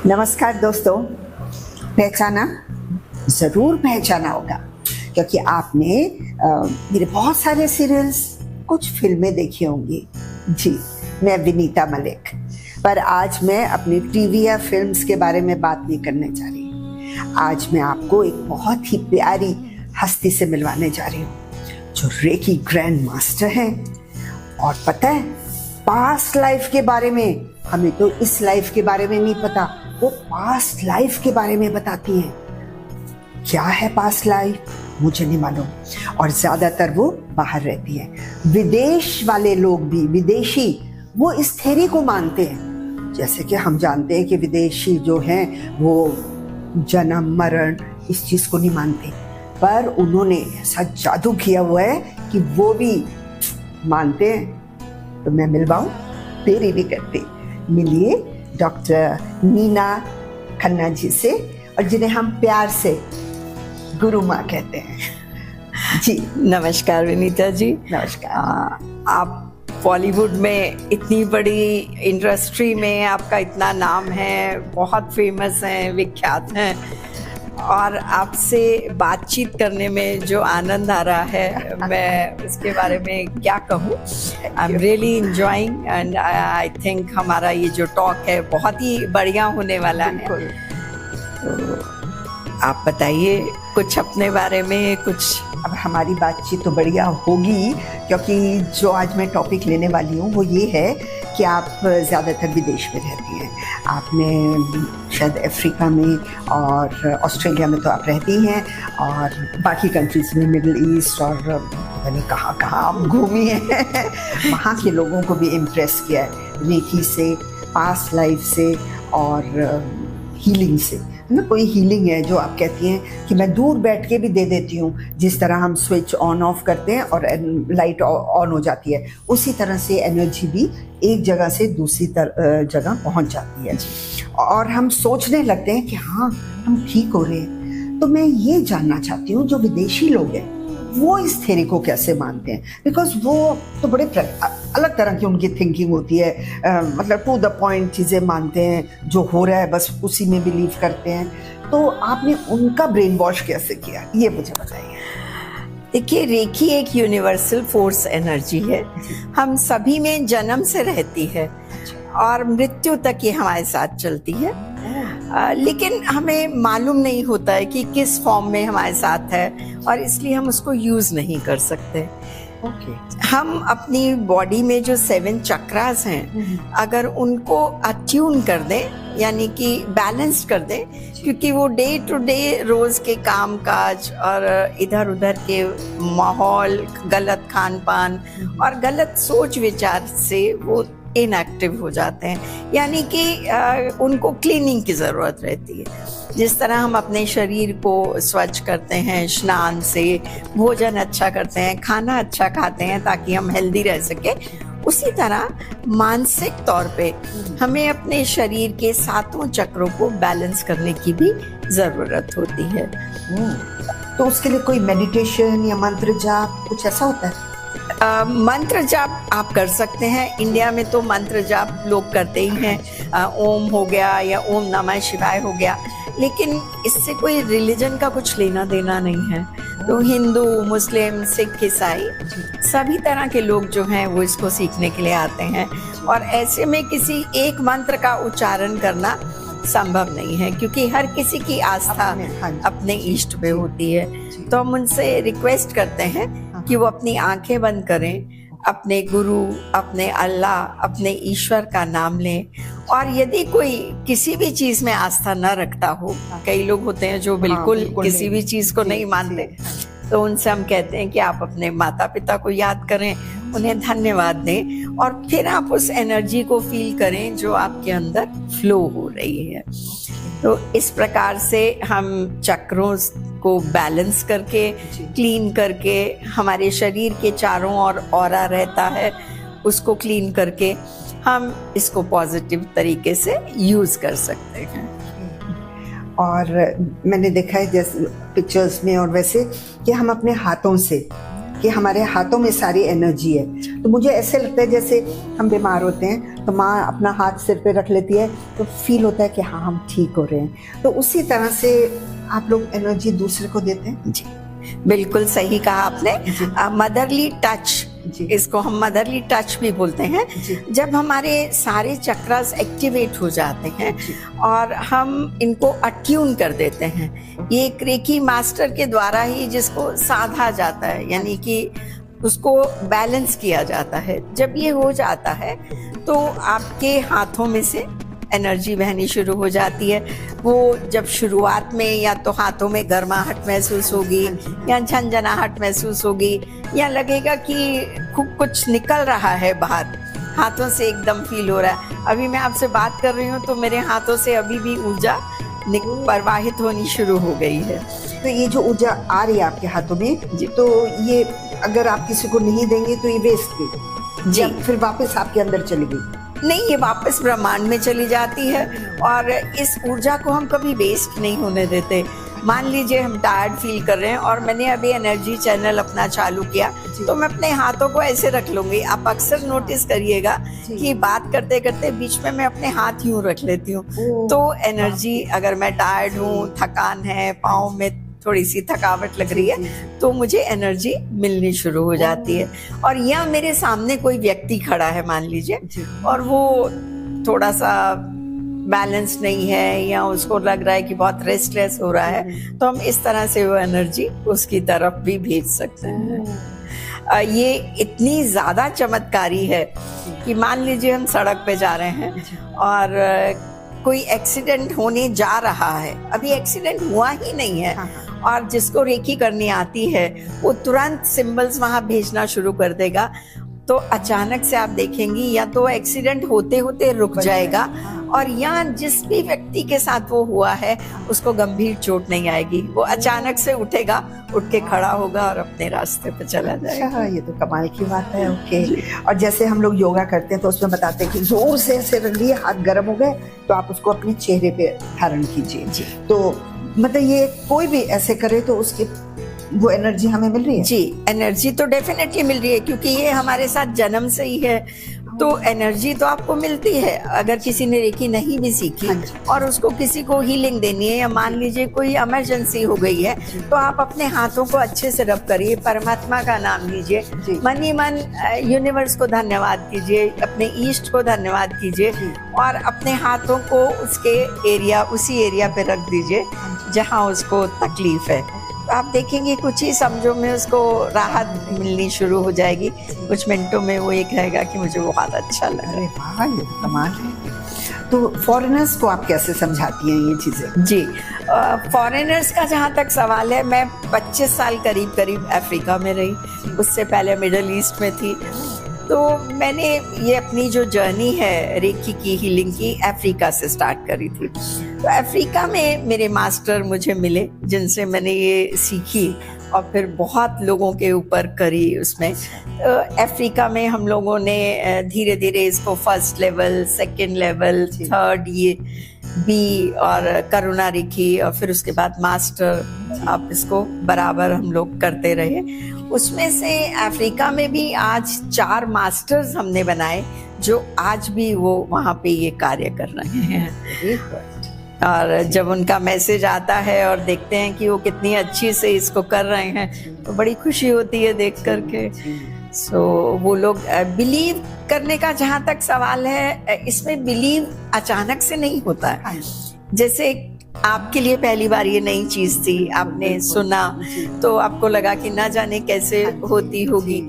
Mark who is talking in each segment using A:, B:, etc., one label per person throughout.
A: नमस्कार दोस्तों, पहचाना? ज़रूर पहचाना होगा क्योंकि आपने मेरे बहुत सारे सीरियल्स, कुछ फिल्में देखी होंगी। जी, मैं विनीता मलिक। पर आज मैं अपनी टीवी या फिल्म्स के बारे में बात नहीं करने जा रही। आज मैं आपको एक बहुत ही प्यारी हस्ती से मिलवाने जा रही हूँ जो रेकी ग्रैंड मास्टर हैं। और पता है, पास्ट लाइफ के बारे में, हमें तो इस लाइफ के बारे में नहीं पता, वो पास्ट लाइफ के बारे में बताती हैं। क्या है पास्ट लाइफ मुझे नहीं मालूम, और ज्यादातर वो बाहर रहती है। विदेश वाले लोग भी, विदेशी, वो इस थ्योरी को मानते हैं। जैसे कि हम जानते हैं कि विदेशी जो हैं वो जन्म मरण इस चीज को नहीं मानते, पर उन्होंने ऐसा जादू किया हुआ है कि वो भी मानते हैं। तो मैं मिलवाऊं? देरी नहीं करती, मिलिए डॉक्टर नीना खन्ना जी से, और जिन्हें हम प्यार से गुरु माँ कहते हैं। जी
B: नमस्कार विनीता जी।
A: नमस्कार।
B: आप बॉलीवुड में इतनी बड़ी इंडस्ट्री में आपका इतना नाम है, बहुत फेमस हैं, विख्यात हैं, और आपसे बातचीत करने में जो आनंद आ रहा है, मैं उसके बारे में क्या कहूँ। I am really enjoying and I think हमारा ये जो टॉक है बहुत ही बढ़िया होने वाला है। तो आप बताइए कुछ अपने बारे में कुछ।
A: अब हमारी बातचीत तो बढ़िया होगी क्योंकि जो आज मैं टॉपिक लेने वाली हूँ वो ये है कि आप ज़्यादातर विदेश में रहती हैं। आपने शायद अफ्रीका में और ऑस्ट्रेलिया में तो आप रहती हैं, और बाकी कंट्रीज़ में, मिडिल ईस्ट और पता नहीं कहाँ कहाँ आप घूमी हैं। वहाँ के लोगों को भी इम्प्रेस किया है रेकी से, पास्ट लाइफ से और हीलिंग से। ना कोई हीलिंग है जो आप कहती हैं कि मैं दूर बैठ के भी दे देती हूँ, जिस तरह हम स्विच ऑन ऑफ करते हैं और लाइट ऑन हो जाती है, उसी तरह से एनर्जी भी एक जगह से दूसरी जगह पहुँच जाती है, और हम सोचने लगते हैं कि हाँ हम ठीक हो रहे हैं। तो मैं ये जानना चाहती हूँ जो विदेशी लोग हैं वो इस थ्योरी को कैसे मानते हैं, बिकॉज वो तो बड़े अलग तरह की उनकी थिंकिंग होती है। मतलब टू द पॉइंट चीज़ें मानते हैं, जो हो रहा है बस उसी में बिलीव करते हैं। तो आपने उनका ब्रेन वॉश कैसे किया, ये मुझे बताइए।
B: देखिए, रेकी एक यूनिवर्सल फोर्स एनर्जी है, हम सभी में जन्म से रहती है और मृत्यु तक ये हमारे साथ चलती है। लेकिन हमें मालूम नहीं होता है कि किस फॉर्म में हमारे साथ है, और इसलिए हम उसको यूज नहीं कर सकते। हम अपनी बॉडी में जो 7 चक्रास हैं, अगर उनको अट्यून कर दें, यानी कि बैलेंस कर दें, क्योंकि वो डे टू डे रोज के काम काज और इधर उधर के माहौल, गलत खान पान और गलत सोच विचार से वो इनएक्टिव हो जाते हैं, यानी कि उनको क्लीनिंग की ज़रूरत रहती है। जिस तरह हम अपने शरीर को स्वच्छ करते हैं स्नान से, भोजन अच्छा करते हैं, खाना अच्छा खाते हैं ताकि हम हेल्दी रह सके, उसी तरह मानसिक तौर पे हमें अपने शरीर के 7 चक्रों को बैलेंस करने की भी ज़रूरत होती है।
A: तो उसके लिए कोई मेडिटेशन या मंत्र जाप कुछ ऐसा होता है?
B: मंत्र जाप आप कर सकते हैं। इंडिया में तो मंत्र जाप लोग करते ही हैं, ओम हो गया या ओम नमः शिवाय हो गया, लेकिन इससे कोई रिलीजन का कुछ लेना देना नहीं है। तो हिंदू, मुस्लिम, सिख, ईसाई सभी तरह के लोग जो हैं वो इसको सीखने के लिए आते हैं, और ऐसे में किसी एक मंत्र का उच्चारण करना संभव नहीं है क्योंकि हर किसी की आस्था अपने इष्ट पे होती है। तो हम उनसे रिक्वेस्ट करते हैं कि वो अपनी आंखें बंद करें, अपने गुरु, अपने अल्लाह, अपने ईश्वर का नाम लें, और यदि कोई किसी भी चीज में आस्था न रखता हो, कई लोग होते हैं जो बिल्कुल किसी भी चीज को नहीं मानते, तो उनसे हम कहते हैं कि आप अपने माता पिता को याद करें, उन्हें धन्यवाद दें, और फिर आप उस एनर्जी को फील करें जो आपके अंदर फ्लो हो रही है। तो इस प्रकार से हम चक्रों को बैलेंस करके, क्लीन करके, हमारे शरीर के चारों ओर ऑरा रहता है, उसको क्लीन करके हम इसको पॉजिटिव तरीके से यूज कर सकते हैं।
A: और मैंने देखा है जैसे पिक्चर्स में और वैसे कि हम अपने हाथों से, कि हमारे हाथों में सारी एनर्जी है। तो मुझे ऐसे लगता है जैसे हम बीमार होते हैं तो माँ अपना हाथ सिर पे रख लेती है तो फील होता है कि हाँ हम ठीक हो रहे हैं। तो उसी तरह से आप लोग एनर्जी दूसरे को देते हैं।
B: जी, बिल्कुल सही कहा आपने। मदरली टच, इसको हम मदरली टच भी बोलते हैं। जब हमारे सारे चक्रास एक्टिवेट हो जाते हैं और हम इनको अट्यून कर देते हैं, ये एक रेकी मास्टर के द्वारा ही जिसको साधा जाता है, यानी कि उसको बैलेंस किया जाता है। जब ये हो जाता है तो आपके हाथों में से एनर्जी बहनी शुरू हो जाती है। वो जब शुरुआत में या तो हाथों में गर्माहट महसूस होगी या झंझनाहट महसूस होगी, या लगेगा कि खूब कुछ निकल रहा है बाहर, हाथों से एकदम फील हो रहा है। अभी मैं आपसे बात कर रही हूँ तो मेरे हाथों से अभी भी ऊर्जा प्रवाहित होनी शुरू हो गई है।
A: तो ये जो ऊर्जा आ रही है आपके हाथों में, तो ये अगर आप किसी को नहीं देंगे तो ये वेस्ट गई जी, फिर वापस आपके अंदर चली गई?
B: नहीं, ये वापस ब्रह्मांड में चली जाती है और इस ऊर्जा को हम कभी वेस्ट नहीं होने देते। मान लीजिए हम टायर्ड फील कर रहे हैं और मैंने अभी एनर्जी चैनल अपना चालू किया, तो मैं अपने हाथों को ऐसे रख लूंगी। आप अक्सर नोटिस करिएगा कि बात करते करते बीच में मैं अपने हाथ यूं रख लेती हूँ। तो एनर्जी, अगर मैं टायर्ड हूँ, थकान है, पाँव में थोड़ी सी थकावट लग रही है, तो मुझे एनर्जी मिलनी शुरू हो जाती है। और या मेरे सामने कोई व्यक्ति खड़ा है मान लीजिए, और वो थोड़ा सा बैलेंस नहीं है या उसको लग रहा है कि बहुत रेस्टलेस हो रहा है, तो हम इस तरह से वो एनर्जी उसकी तरफ भी भेज सकते हैं। ये इतनी ज़्यादा चमत्कारी है कि मान लीजिए हम सड़क पे जा रहे हैं और कोई एक्सीडेंट होने जा रहा है, अभी एक्सीडेंट हुआ ही नहीं है, और जिसको रेकी करनी आती है वो तुरंत सिंबल्स वहाँ भेजना शुरू कर देगा। तो अचानक से आप देखेंगी या तो एक्सीडेंट होते होते रुक जाएगा, और या जिस भी व्यक्ति के साथ वो हुआ है उसको गंभीर चोट नहीं आएगी। वो अचानक से उठेगा, उठ के खड़ा होगा और अपने रास्ते पे चला जाएगा।
A: अच्छा, ये तो कमाल की बात है। ओके। और जैसे हम लोग योगा करते हैं तो उसमें बताते हैं कि जोर से ऐसे रख लिए, हाथ गर्म हो गए तो आप उसको अपने चेहरे पे धारण कीजिए। तो मतलब ये कोई भी ऐसे करे तो उसकी वो एनर्जी हमें मिल रही है?
B: जी, एनर्जी तो डेफिनेटली मिल रही है, क्योंकि ये हमारे साथ जन्म से ही है। तो एनर्जी तो आपको मिलती है। अगर किसी ने रेकी नहीं भी सीखी और उसको किसी को हीलिंग देनी है, या मान लीजिए कोई इमरजेंसी हो गई है, तो आप अपने हाथों को अच्छे से रब करिए, परमात्मा का नाम लीजिए, मन ही मन यूनिवर्स को धन्यवाद कीजिए, अपने ईष्ट को धन्यवाद कीजिए, और अपने हाथों को उसके एरिया, उसी एरिया पे रख दीजिए जहाँ उसको तकलीफ है। आप देखेंगे कुछ ही समझो में उसको राहत मिलनी शुरू हो जाएगी। कुछ मिनटों में वो ये कहेगा कि मुझे बहुत अच्छा लग रहा है।
A: वाह, ये तो कमाल है। तो फॉरेनर्स को आप कैसे समझाती हैं ये चीजें?
B: जी, फॉरेनर्स का जहाँ तक सवाल है, मैं 25 साल करीब अफ्रीका में रही, उससे पहले मिडल ईस्ट में थी। तो मैंने ये अपनी जो जर्नी है रेकी की, हीलिंग की, अफ्रीका से स्टार्ट करी थी। तो अफ्रीका में मेरे मास्टर मुझे मिले जिनसे मैंने ये सीखी, और फिर बहुत लोगों के ऊपर करी उसमें। अफ्रीका में हम लोगों ने धीरे धीरे इसको first level, second level, third, ये बी और करुणा रेकी, और फिर उसके बाद मास्टर, आप इसको बराबर हम लोग करते रहे। उसमें से अफ्रीका में भी आज 4 मास्टर्स हमने बनाए जो आज भी वो वहाँ पे ये कार्य कर रहे हैं। और जब उनका मैसेज आता है और देखते हैं कि वो कितनी अच्छी से इसको कर रहे हैं, तो बड़ी खुशी होती है देख करके। वो लोग बिलीव करने का जहाँ तक सवाल है, इसमें बिलीव अचानक से नहीं होता है। जैसे आपके लिए पहली बार ये नई चीज थी, आपने सुना तो आपको लगा कि ना जाने कैसे होती होगी।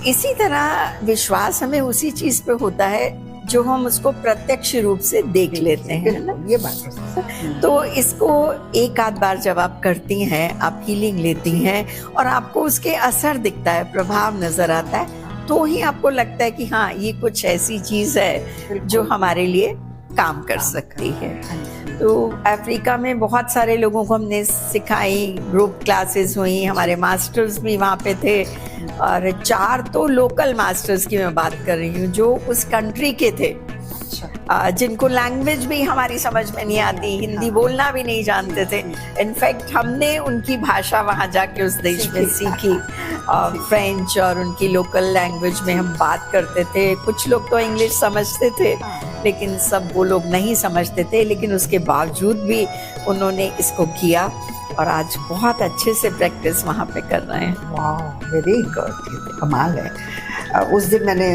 B: इसी तरह विश्वास हमें उसी चीज पे होता है जो हम उसको प्रत्यक्ष रूप से देख लेते हैं ना।
A: ये बात
B: तो इसको एक आध बार जब आप करती हैं, आप हीलिंग लेती हैं और आपको उसके असर दिखता है, प्रभाव नजर आता है, तो ही आपको लगता है कि हाँ, ये कुछ ऐसी चीज है जो हमारे लिए काम कर सकती है। तो अफ्रीका में बहुत सारे लोगों को हमने सिखाई, ग्रुप क्लासेस हुई, हमारे मास्टर्स भी वहाँ पे थे, और 4 तो लोकल मास्टर्स की मैं बात कर रही हूँ जो उस कंट्री के थे। जिनको लैंग्वेज भी हमारी समझ में नहीं आती, हिंदी बोलना भी नहीं जानते थे। इनफैक्ट हमने उनकी भाषा वहाँ जाके उस देश में सीखी, फ्रेंच और उनकी लोकल लैंग्वेज में हम बात करते थे। कुछ लोग तो इंग्लिश समझते थे, लेकिन सब वो लोग नहीं समझते थे, लेकिन उसके बावजूद भी उन्होंने इसको किया और आज बहुत अच्छे से प्रैक्टिस वहाँ पे कर रहे हैं।
A: वाह, वेरी गुड, कमाल है। उस दिन मैंने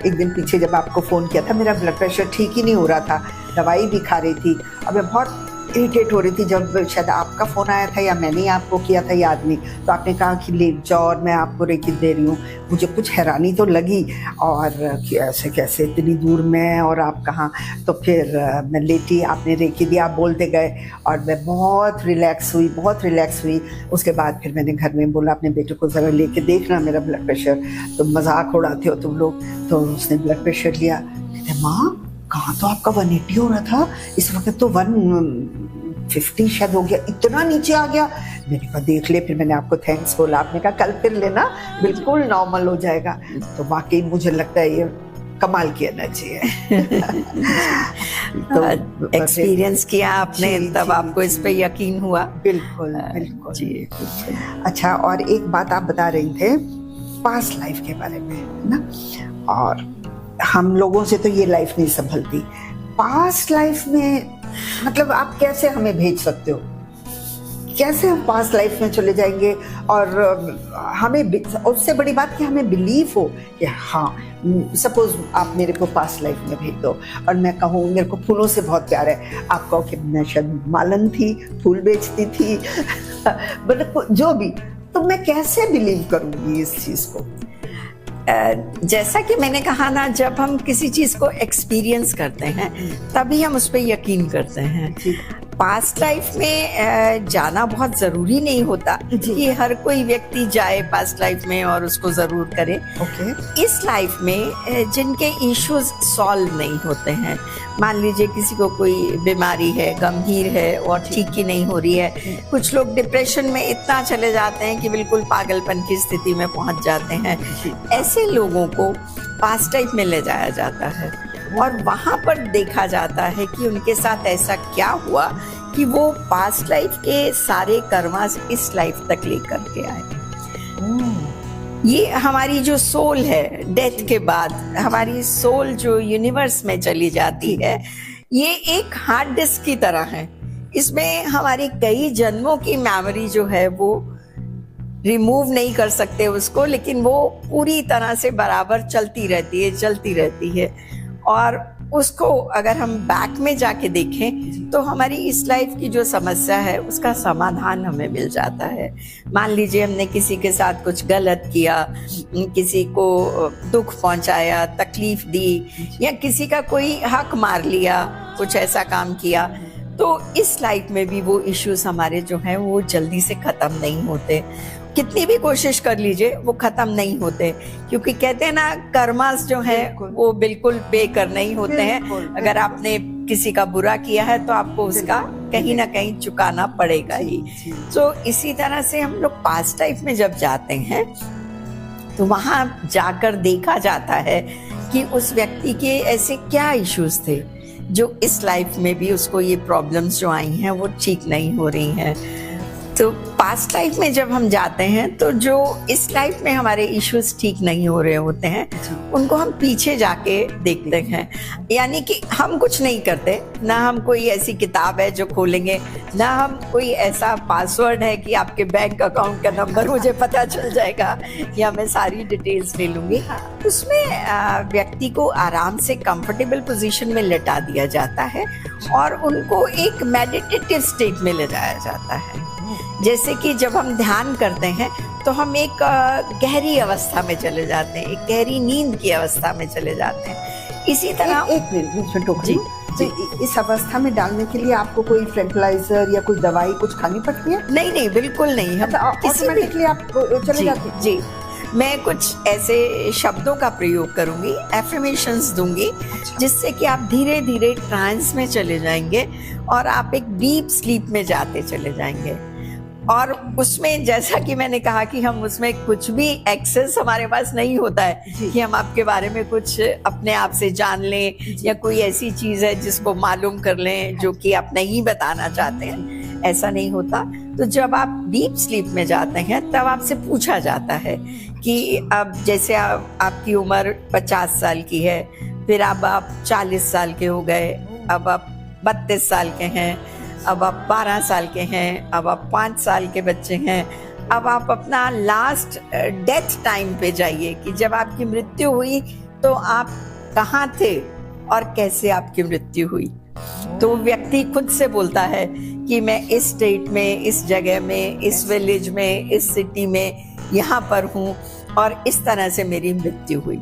A: एक दिन पीछे जब आपको फ़ोन किया था, मेरा ब्लड प्रेशर ठीक ही नहीं हो रहा था, दवाई भी खा रही थी, अब मैं बहुत इरिटेट हो रही थी। जब शायद आपका फ़ोन आया था या मैंने ही आपको किया था, याद नहीं, तो आपने कहा कि लेट जाओ और मैं आपको रेकी दे रही हूँ। मुझे कुछ हैरानी तो लगी और कि ऐसे कैसे इतनी दूर में और आप कहाँ। तो फिर मैं लेटी, आपने रेकी दी, आप बोलते गए और मैं बहुत रिलैक्स हुई। उसके बाद फिर मैंने घर में बोला अपने बेटे को, ज़रा लेके देखना मेरा ब्लड प्रेशर, तो मजाक उड़ाते हो तुम लोग। तो उसने ब्लड प्रेशर लिया, कहते माँ कहाँ तो आपका 180 हो रहा था, इस वक्त तो 150 शायद हो गया, इतना नीचे आ गया। मैंने कहा देख ले, फिर मैंने आपको थैंक्स बोला, आपने कहा कल फिर लेना, बिल्कुल नॉर्मल हो जाएगा। तो वाकई मुझे लगता है ये कमाल की एनर्जी है।
B: तो एक्सपीरियंस किया आपने, तब आपको इस पे यकीन हुआ।
A: बिल्कुल जी। अच्छा, और एक बात आप बता रही थे पास्ट लाइफ के बारे में ना, और हम लोगों से तो ये लाइफ नहीं संभलती, पास्ट लाइफ में मतलब आप कैसे हमें भेज सकते हो? कैसे हम पास्ट लाइफ में चले जाएंगे और हमें, उससे बड़ी बात कि हमें बिलीव हो कि हाँ, सपोज आप मेरे को पास्ट लाइफ में भेज दो और मैं कहूँ मेरे को फूलों से बहुत प्यार है, आप कहो कि मैं शायद मालन थी, फूल बेचती थी मतलब जो भी, तो मैं कैसे बिलीव करूँगी इस चीज़ को?
B: जैसा कि मैंने कहा ना, जब हम किसी चीज को एक्सपीरियंस करते हैं तभी हम उस पर यकीन करते हैं। पास्ट लाइफ में जाना बहुत जरूरी नहीं होता कि हर कोई व्यक्ति जाए पास्ट लाइफ में और उसको जरूर करे। इस लाइफ में जिनके इश्यूज सॉल्व नहीं होते हैं, मान लीजिए किसी को कोई बीमारी है, गंभीर है और ठीक ही नहीं हो रही है, कुछ लोग डिप्रेशन में इतना चले जाते हैं कि बिल्कुल पागलपन की स्थिति में पहुंच जाते हैं, ऐसे लोगों को पास्ट लाइफ में ले जाया जाता है और वहाँ पर देखा जाता है कि उनके साथ ऐसा क्या हुआ कि वो पास्ट लाइफ के सारे कर्मास इस लाइफ तक लेकर के आए। ये हमारी जो सोल है, डेथ के बाद हमारी सोल जो यूनिवर्स में चली जाती है, ये एक हार्ड डिस्क की तरह है। इसमें हमारी कई जन्मों की मेमोरी जो है वो रिमूव नहीं कर सकते उसको, लेकिन वो पूरी तरह से बराबर चलती रहती है और उसको अगर हम बैक में जाके देखें तो हमारी इस लाइफ की जो समस्या है उसका समाधान हमें मिल जाता है। मान लीजिए हमने किसी के साथ कुछ गलत किया, किसी को दुख पहुंचाया, तकलीफ दी या किसी का कोई हक मार लिया, कुछ ऐसा काम किया, तो इस लाइफ में भी वो इश्यूज हमारे जो हैं वो जल्दी से खत्म नहीं होते। कितनी भी कोशिश कर लीजिए वो खत्म नहीं होते, क्योंकि कहते हैं ना, कर्मास जो है वो बिल्कुल पे करने ही होते हैं। अगर आपने किसी का बुरा किया है तो आपको उसका कहीं ना कहीं चुकाना पड़ेगा ही। तो इसी तरह से हम लोग पास्ट लाइफ में जब जाते हैं तो वहां जाकर देखा जाता है कि उस व्यक्ति के ऐसे क्या इश्यूज थे जो इस लाइफ में भी उसको ये प्रॉब्लम्स जो आई हैं वो ठीक नहीं हो रही हैं। तो पास्ट लाइफ में जब हम जाते हैं तो जो इस लाइफ में हमारे इश्यूज ठीक नहीं हो रहे होते हैं उनको हम पीछे जाके देखते हैं। यानी कि हम कुछ नहीं करते, ना हम कोई ऐसी किताब है जो खोलेंगे, ना हम कोई ऐसा पासवर्ड है कि आपके बैंक अकाउंट का नंबर मुझे पता चल जाएगा या मैं सारी डिटेल्स ले लूंगी। उसमें व्यक्ति को आराम से कंफर्टेबल पोजीशन में लेटा दिया जाता है और उनको एक मेडिटेटिव स्टेट में ले जाया जाता है। जैसे कि जब हम ध्यान करते हैं तो हम एक गहरी अवस्था में चले जाते हैं, एक गहरी नींद की अवस्था में चले जाते हैं। इसी तरह
A: एक मिनट जी, तो इस अवस्था में डालने के लिए आपको कोई ट्रैंक्विलाइजर या कोई दवाई कुछ खानी पड़ती है?
B: नहीं, बिल्कुल नहीं। हम
A: ऑटोमेटिकली आप चले जाते हैं?
B: जी, मैं कुछ ऐसे शब्दों का प्रयोग करूंगी, एफर्मेशंस दूंगी, जिससे कि आप धीरे धीरे ट्रांस में चले जाएंगे और आप एक डीप स्लीप में जाते चले जाएंगे। और उसमें जैसा कि मैंने कहा कि हम उसमें कुछ भी एक्सेस हमारे पास नहीं होता है
A: जी।
B: कि हम आपके बारे में कुछ अपने आप से जान लें या कोई ऐसी चीज है जिसको मालूम कर लें जो कि आप नहीं बताना चाहते हैं, ऐसा नहीं होता। तो जब आप डीप स्लीप में जाते हैं तब आपसे पूछा जाता है कि अब जैसे आपकी उम्र 50 साल की है, फिर अब आप 40 साल के हो गए, अब आप 32 साल के हैं, अब आप 12 साल के हैं, अब आप 5 साल के बच्चे हैं। अब आप अपना लास्ट डेथ टाइम पे जाइए कि जब आपकी मृत्यु हुई तो आप कहाँ थे और कैसे आपकी मृत्यु हुई। तो व्यक्ति खुद से बोलता है कि मैं इस स्टेट में, इस जगह में, इस विलेज में, इस सिटी में यहाँ पर हूँ और इस तरह से मेरी मृत्यु हुई।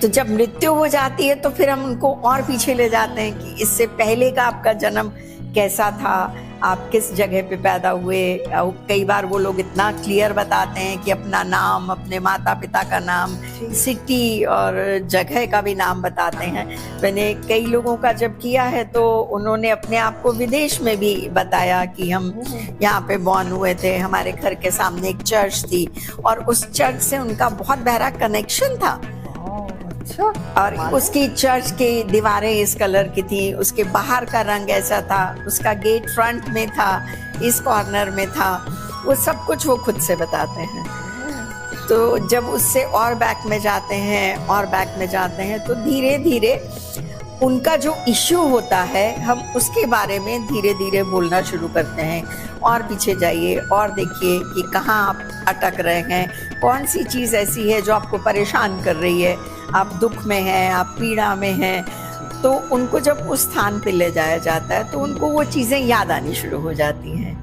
B: तो जब मृत्यु हो जाती है तो फिर हम उनको और पीछे ले जाते हैं कि इससे पहले का आपका जन्म कैसा था, आप किस जगह पे पैदा हुए। कई बार वो लोग इतना क्लियर बताते हैं कि अपना नाम, अपने माता पिता का नाम, सिटी और जगह का भी नाम बताते हैं। मैंने कई लोगों का जब किया है तो उन्होंने अपने आप को विदेश में भी बताया कि हम यहाँ पे बॉर्न हुए थे, हमारे घर के सामने एक चर्च थी और उस चर्च से उनका बहुत गहरा कनेक्शन था। और उसकी चर्च की दीवारें इस कलर की थी, उसके बाहर का रंग ऐसा था, उसका गेट फ्रंट में था, इस कॉर्नर में था, वो सब कुछ वो खुद से बताते हैं। तो जब उससे और बैक में जाते हैं और बैक में जाते हैं तो धीरे धीरे उनका जो इश्यू होता है हम उसके बारे में धीरे धीरे बोलना शुरू करते हैं। और पीछे जाइए और देखिए कि कहाँ आप अटक रहे हैं, कौन सी चीज़ ऐसी है जो आपको परेशान कर रही है, आप दुख में हैं, आप पीड़ा में हैं। तो उनको जब उस स्थान पे ले जाया जाता है तो उनको वो चीज़ें याद आनी शुरू हो जाती हैं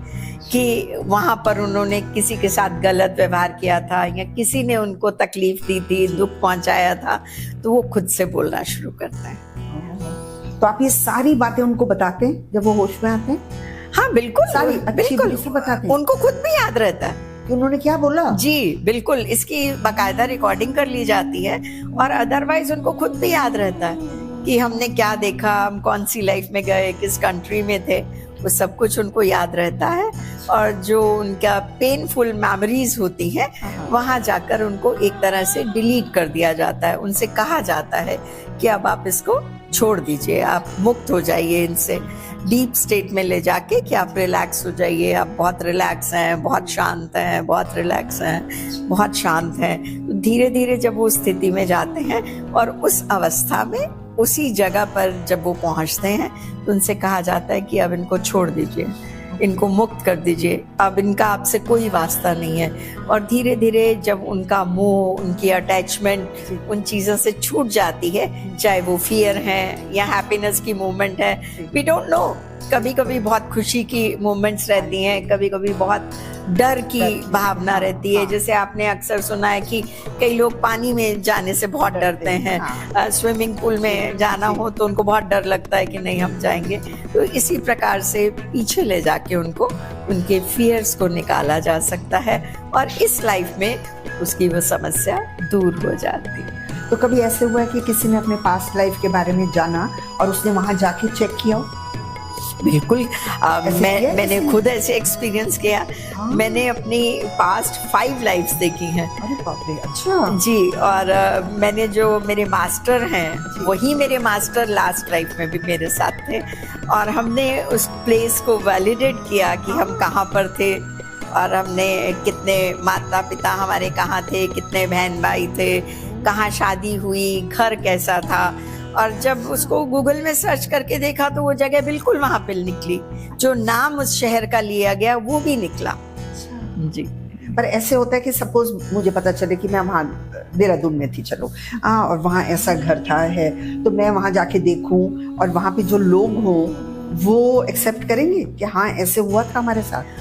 B: कि वहाँ पर उन्होंने किसी के साथ गलत व्यवहार किया था या किसी ने उनको तकलीफ दी थी, दुख पहुँचाया था, तो वो खुद से बोलना शुरू करते हैं।
A: तो आप ये सारी बातें उनको बताते हैं जब वो होश में आते हैं?
B: हाँ बिल्कुल,
A: सारी अच्छी
B: बिल्कुल
A: से बताते हैं
B: उनको खुद भी याद रहता है
A: कि उन्होंने क्या बोला।
B: जी बिल्कुल, इसकी बाकायदा रिकॉर्डिंग कर ली जाती है और अदरवाइज उनको खुद भी याद रहता है कि हमने क्या देखा, हम कौन सी लाइफ में गए, किस कंट्री में थे, वो सब कुछ उनको याद रहता है। और जो उनका पेनफुल मेमोरीज होती हैं वहाँ जाकर उनको एक तरह से डिलीट कर दिया जाता है। उनसे कहा जाता है कि अब आप इसको छोड़ दीजिए, आप मुक्त हो जाइए इनसे, डीप स्टेट में ले जाके कि आप रिलैक्स हो जाइए, आप बहुत रिलैक्स हैं, बहुत शांत हैं, बहुत रिलैक्स हैं, बहुत शांत हैं। तो धीरे धीरे जब वो स्थिति में जाते हैं और उस अवस्था में उसी जगह पर जब वो पहुंचते हैं तो उनसे कहा जाता है कि अब इनको छोड़ दीजिए, इनको मुक्त कर दीजिए, अब इनका आपसे कोई वास्ता नहीं है। और धीरे धीरे जब उनका मोह, उनकी अटैचमेंट उन चीज़ों से छूट जाती है, चाहे वो फियर है या हैप्पीनेस की मोमेंट है, वी डोंट नो, कभी कभी बहुत खुशी की मोमेंट्स रहती हैं, कभी कभी बहुत डर की भावना रहती है। जैसे आपने अक्सर सुना है कि कई लोग पानी में जाने से बहुत डरते हैं, स्विमिंग पूल में जाना हो तो उनको बहुत डर लगता है कि नहीं हम जाएंगे। तो इसी प्रकार से पीछे ले जाके उनको उनके फियर्स को निकाला जा सकता है और इस लाइफ में उसकी वो समस्या दूर हो जाती है।
A: तो कभी ऐसे हुआ है कि किसी ने अपने पास्ट लाइफ के बारे में जाना और उसने वहां जाके चेक किया हो?
B: बिल्कुल, मैंने खुद ऐसे एक्सपीरियंस किया। मैंने अपनी पास्ट 5 लाइफ्स देखी हैं।
A: अरे बाप रे, अच्छा
B: जी। और मैंने जो मेरे मास्टर हैं वही मेरे मास्टर लास्ट लाइफ में भी मेरे साथ थे और हमने उस प्लेस को वैलिडेट किया कि हम कहाँ पर थे और हमने कितने माता पिता हमारे कहाँ थे, कितने बहन भाई थे, कहाँ शादी हुई, घर कैसा था। और जब उसको गूगल में सर्च करके देखा तो वो जगह बिल्कुल वहाँ पे निकली, जो नाम उस शहर का लिया गया वो भी निकला। जी।
A: पर ऐसे होता है कि सपोज मुझे पता चले कि मैं वहाँ देहरादून में थी, चलो और वहाँ ऐसा घर था है, तो मैं वहाँ जाके देखूं और वहाँ पे जो लोग हों वो एक्सेप्ट करेंगे कि हाँ ऐसे हुआ था हमारे साथ?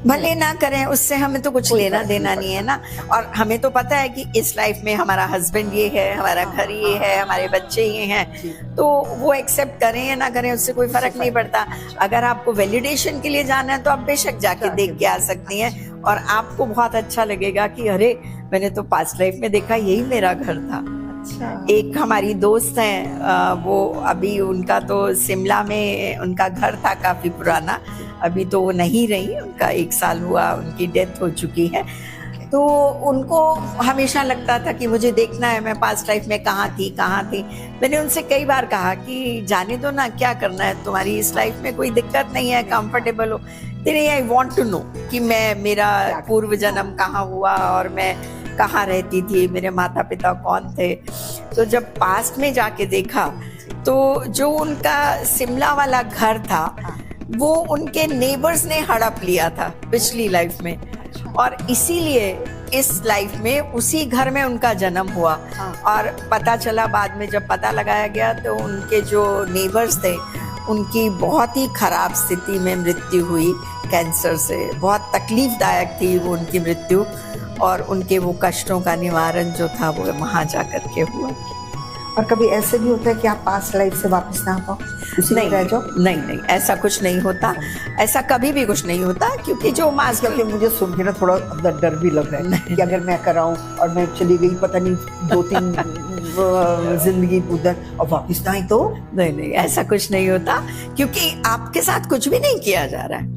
B: भले ना करें, उससे हमें तो कुछ लेना देना नहीं है ना। और हमें तो पता है कि इस लाइफ में हमारा हस्बैंड ये है, हमारा घर ये है, हमारे बच्चे ये हैं, तो वो एक्सेप्ट करें या ना करें उससे कोई फर्क नहीं पड़ता। अगर आपको वैलिडेशन के लिए जाना है तो आप बेशक जाके देख के आ सकती हैं और आपको बहुत अच्छा लगेगा कि अरे मैंने तो पास्ट लाइफ में देखा यही मेरा घर था। एक हमारी दोस्त हैं, वो अभी उनका तो शिमला में उनका घर था काफी पुराना, अभी तो वो नहीं रही, उनका 1 साल हुआ, उनकी डेथ हो चुकी है। तो उनको हमेशा लगता था कि मुझे देखना है मैं पास्ट लाइफ में कहाँ थी। मैंने उनसे कई बार कहा कि जाने दो ना, क्या करना है तुम्हारी इस लाइफ में, कोई दिक्कत नहीं है, कंफर्टेबल हो। तेरे आई वांट टू नो कि मेरा पूर्व जन्म कहाँ हुआ और मैं कहाँ रहती थी, मेरे माता पिता कौन थे। तो जब पास्ट में जाके देखा तो जो उनका शिमला वाला घर था वो उनके नेबर्स ने हड़प लिया था पिछली लाइफ में, और इसीलिए इस लाइफ में उसी घर में उनका जन्म हुआ। और पता चला बाद में, जब पता लगाया गया तो उनके जो नेबर्स थे उनकी बहुत ही खराब स्थिति में मृत्यु हुई कैंसर से। बहुत तकलीफदायक थी वो उनकी मृत्यु, और उनके वो कष्टों का निवारण जो था वो वहाँ जा कर के हुआ।
A: और कभी ऐसे भी होता है कि आप पास्ट लाइफ से वापस ना आ पाओ, उसी में रह जाओ?
B: नहीं, ऐसा कुछ नहीं होता, ऐसा कभी भी कुछ नहीं होता, क्योंकि जो मास्टर,
A: क्योंकि मुझे सुन के ना थोड़ा अंदर डर भी लग रहा है कि अगर मैं कराऊं और मैं चली गई पता नहीं 2-3 जिंदगी उधर और वापस ना आई तो?
B: नहीं, ऐसा कुछ नहीं होता, क्योंकि आपके साथ कुछ भी नहीं किया जा रहा है।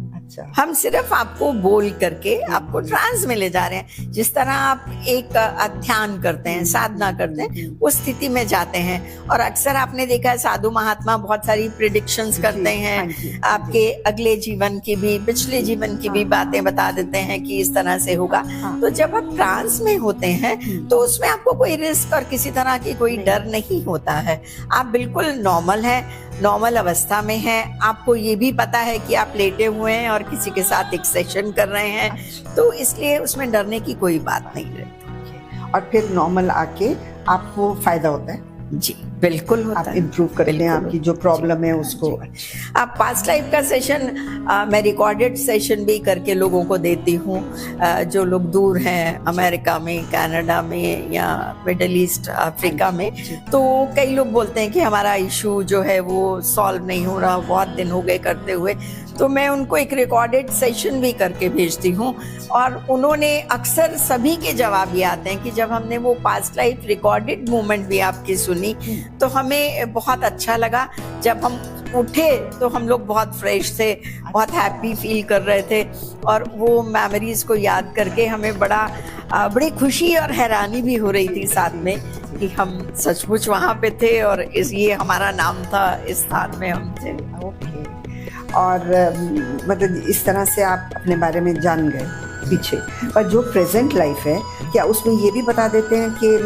B: हम सिर्फ आपको बोल करके आपको ट्रांस में ले जा रहे हैं। जिस तरह आप एक ध्यान करते हैं, साधना करते हैं, उस स्थिति में जाते हैं। और अक्सर आपने देखा है साधु महात्मा बहुत सारी प्रिडिक्शंस करते हैं, आपके अगले जीवन की भी, पिछले जीवन की भी बातें बता देते हैं कि इस तरह से होगा। तो जब आप ट्रांस में होते हैं तो उसमें आपको कोई रिस्क और किसी तरह की कोई डर नहीं होता है। आप बिल्कुल नॉर्मल हैं, नॉर्मल अवस्था में हैं। आपको ये भी पता है कि आप लेटे हुए हैं और किसी के साथ एक सेशन कर रहे हैं, तो इसलिए उसमें डरने की कोई बात नहीं रहती।
A: और फिर नॉर्मल आके आपको फायदा होता है?
B: जी बिल्कुल होता है।
A: आप इम्प्रूव करते हैं आपकी जो प्रॉब्लम है उसको।
B: आप पास्ट लाइफ का सेशन मैं रिकॉर्डेड सेशन भी करके लोगों को देती हूँ, जो लोग दूर हैं, अमेरिका में, कनाडा में या मिडल ईस्ट अफ्रीका में। तो कई लोग बोलते हैं कि हमारा इशू जो है वो सॉल्व नहीं हो रहा, बहुत दिन हो गए करते हुए। तो मैं उनको एक रिकॉर्डेड सेशन भी करके भेजती हूँ, और उन्होंने अक्सर सभी के जवाब ये आते हैं कि जब हमने वो पास्ट लाइफ रिकॉर्डेड मोमेंट भी आपकी सुनी तो हमें बहुत अच्छा लगा। जब हम उठे तो हम लोग बहुत फ्रेश थे, बहुत हैप्पी फील कर रहे थे, और वो मेमोरीज को याद करके हमें बड़ी खुशी और हैरानी भी हो रही थी साथ में कि हम सचमुच वहाँ पे थे और ये हमारा नाम था, इस स्थान में हम थे।
A: और मतलब इस तरह से आप अपने बारे में जान गए पीछे। पर जो प्रेजेंट लाइफ है, क्या उसमें ये भी बता देते हैं कि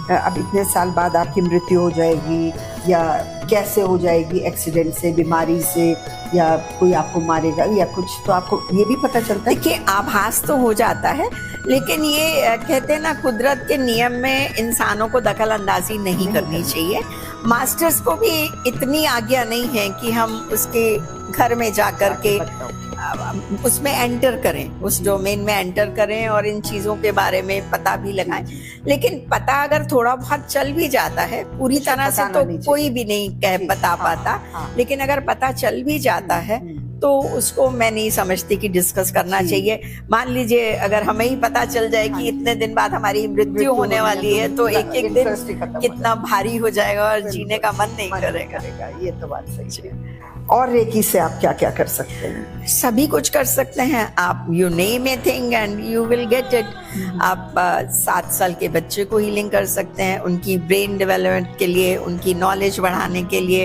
A: अब इतने साल बाद आपकी मृत्यु हो जाएगी, या कैसे हो जाएगी, एक्सीडेंट से, बीमारी से, या कोई आपको मारेगा या कुछ, तो आपको ये भी पता चलता है?
B: देखिए, आभास तो हो जाता है, लेकिन ये कहते हैं ना, कुदरत के नियम में इंसानों को दखल अंदाजी नहीं करनी चाहिए। मास्टर्स को भी इतनी आज्ञा नहीं है कि हम उसके घर में जाकर के उसमें एंटर करें, उस डोमेन में एंटर करें और इन चीज़ों के बारे में पता भी लगाएं। लेकिन पता अगर थोड़ा बहुत चल भी जाता है, पूरी तरह से तो कोई भी नहीं बता पाता, लेकिन अगर पता चल भी जाता है तो उसको मैं नहीं समझती कि डिस्कस करना चाहिए। मान लीजिए अगर हमें ही पता चल जाए कि इतने दिन बाद हमारी मृत्यु होने वाली है, तो एक एक दिन कितना भारी हो जाएगा और जीने का मन नहीं करेगा।
A: ये तो बात सही है। और रेकी से आप क्या क्या कर सकते हैं?
B: सभी कुछ कर सकते हैं आप। You name a thing and you will get it. आप 7 साल के बच्चे को हीलिंग कर सकते हैं, उनकी ब्रेन डेवलपमेंट के लिए, उनकी नॉलेज बढ़ाने के लिए।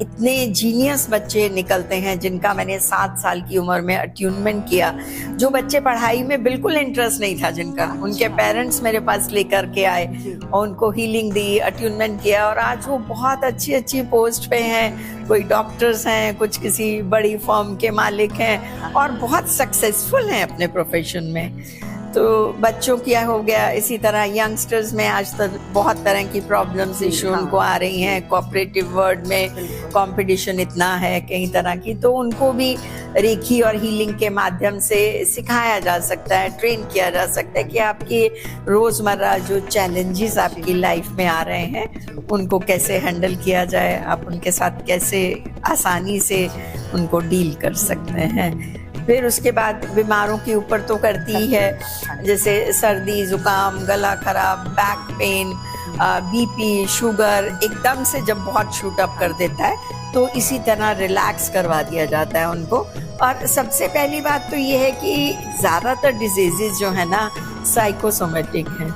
B: इतने जीनियस बच्चे निकलते हैं जिनका मैंने 7 साल की उम्र में अट्यूनमेंट किया। जो बच्चे पढ़ाई में बिल्कुल इंटरेस्ट नहीं था, जिनका उनके पेरेंट्स मेरे पास लेकर के आए और उनको हीलिंग दी, अट्यूनमेंट किया, और आज वो बहुत अच्छी अच्छी पोस्ट पे हैं। कोई डॉक्टर्स हैं, कुछ किसी बड़ी फर्म के मालिक हैं, और बहुत सक्सेसफुल हैं अपने प्रोफेशन में। तो बच्चों क्या हो गया, इसी तरह यंगस्टर्स में आज तक बहुत तरह की प्रॉब्लम्स, इशू उनको आ रही हैं। कोऑपरेटिव वर्ल्ड में कंपटीशन इतना है कई तरह की, तो उनको भी रेकी और हीलिंग के माध्यम से सिखाया जा सकता है, ट्रेन किया जा सकता है कि आपकी रोज़मर्रा जो चैलेंजेस आपकी लाइफ में आ रहे हैं उनको कैसे हैंडल किया जाए, आप उनके साथ कैसे आसानी से उनको डील कर सकते हैं। फिर उसके बाद बीमारों के ऊपर तो करती ही है, जैसे सर्दी, जुकाम, गला खराब, बैक पेन, बीपी, शुगर एकदम से जब बहुत शूट अप कर देता है तो इसी तरह रिलैक्स करवा दिया जाता है उनको। और सबसे पहली बात तो ये है कि ज़्यादातर डिजीजेज जो है ना साइकोसोमेटिक हैं।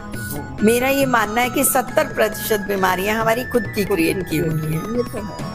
B: मेरा ये मानना है कि 70% बीमारियां हमारी खुद की क्रिएट की हुई हैं।
A: ये तो है।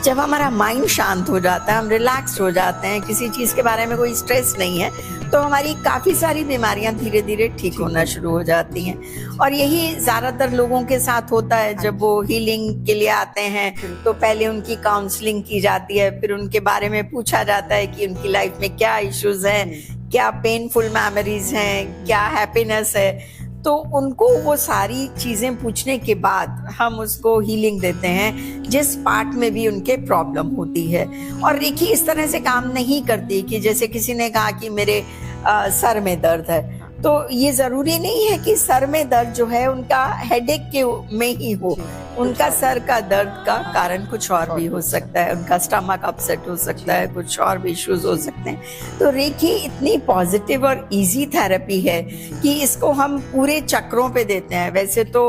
B: जब हमारा माइंड शांत हो जाता है, हम रिलैक्स हो जाते हैं, किसी चीज़ के बारे में कोई स्ट्रेस नहीं है, तो हमारी काफ़ी सारी बीमारियां धीरे धीरे ठीक होना शुरू हो जाती हैं। और यही ज़्यादातर लोगों के साथ होता है। जब वो हीलिंग के लिए आते हैं तो पहले उनकी काउंसलिंग की जाती है, फिर उनके बारे में पूछा जाता है कि उनकी लाइफ में क्या इश्यूज हैं, क्या पेनफुल मेमोरीज हैं, क्या हैप्पीनेस है। तो उनको वो सारी चीज़ें पूछने के बाद हम उसको हीलिंग देते हैं जिस पार्ट में भी उनके प्रॉब्लम होती है। और देखिए इस तरह से काम नहीं करती कि जैसे किसी ने कहा कि मेरे सर में दर्द है, तो ये ज़रूरी नहीं है कि सर में दर्द जो है उनका हेडेक के में ही हो। उनका सर का दर्द का कारण कुछ और भी हो सकता है, उनका स्टमक अपसेट हो सकता है, कुछ और भी इश्यूज हो सकते हैं। तो रेकी इतनी पॉजिटिव और इजी थेरेपी है कि इसको हम पूरे चक्रों पे देते हैं। वैसे तो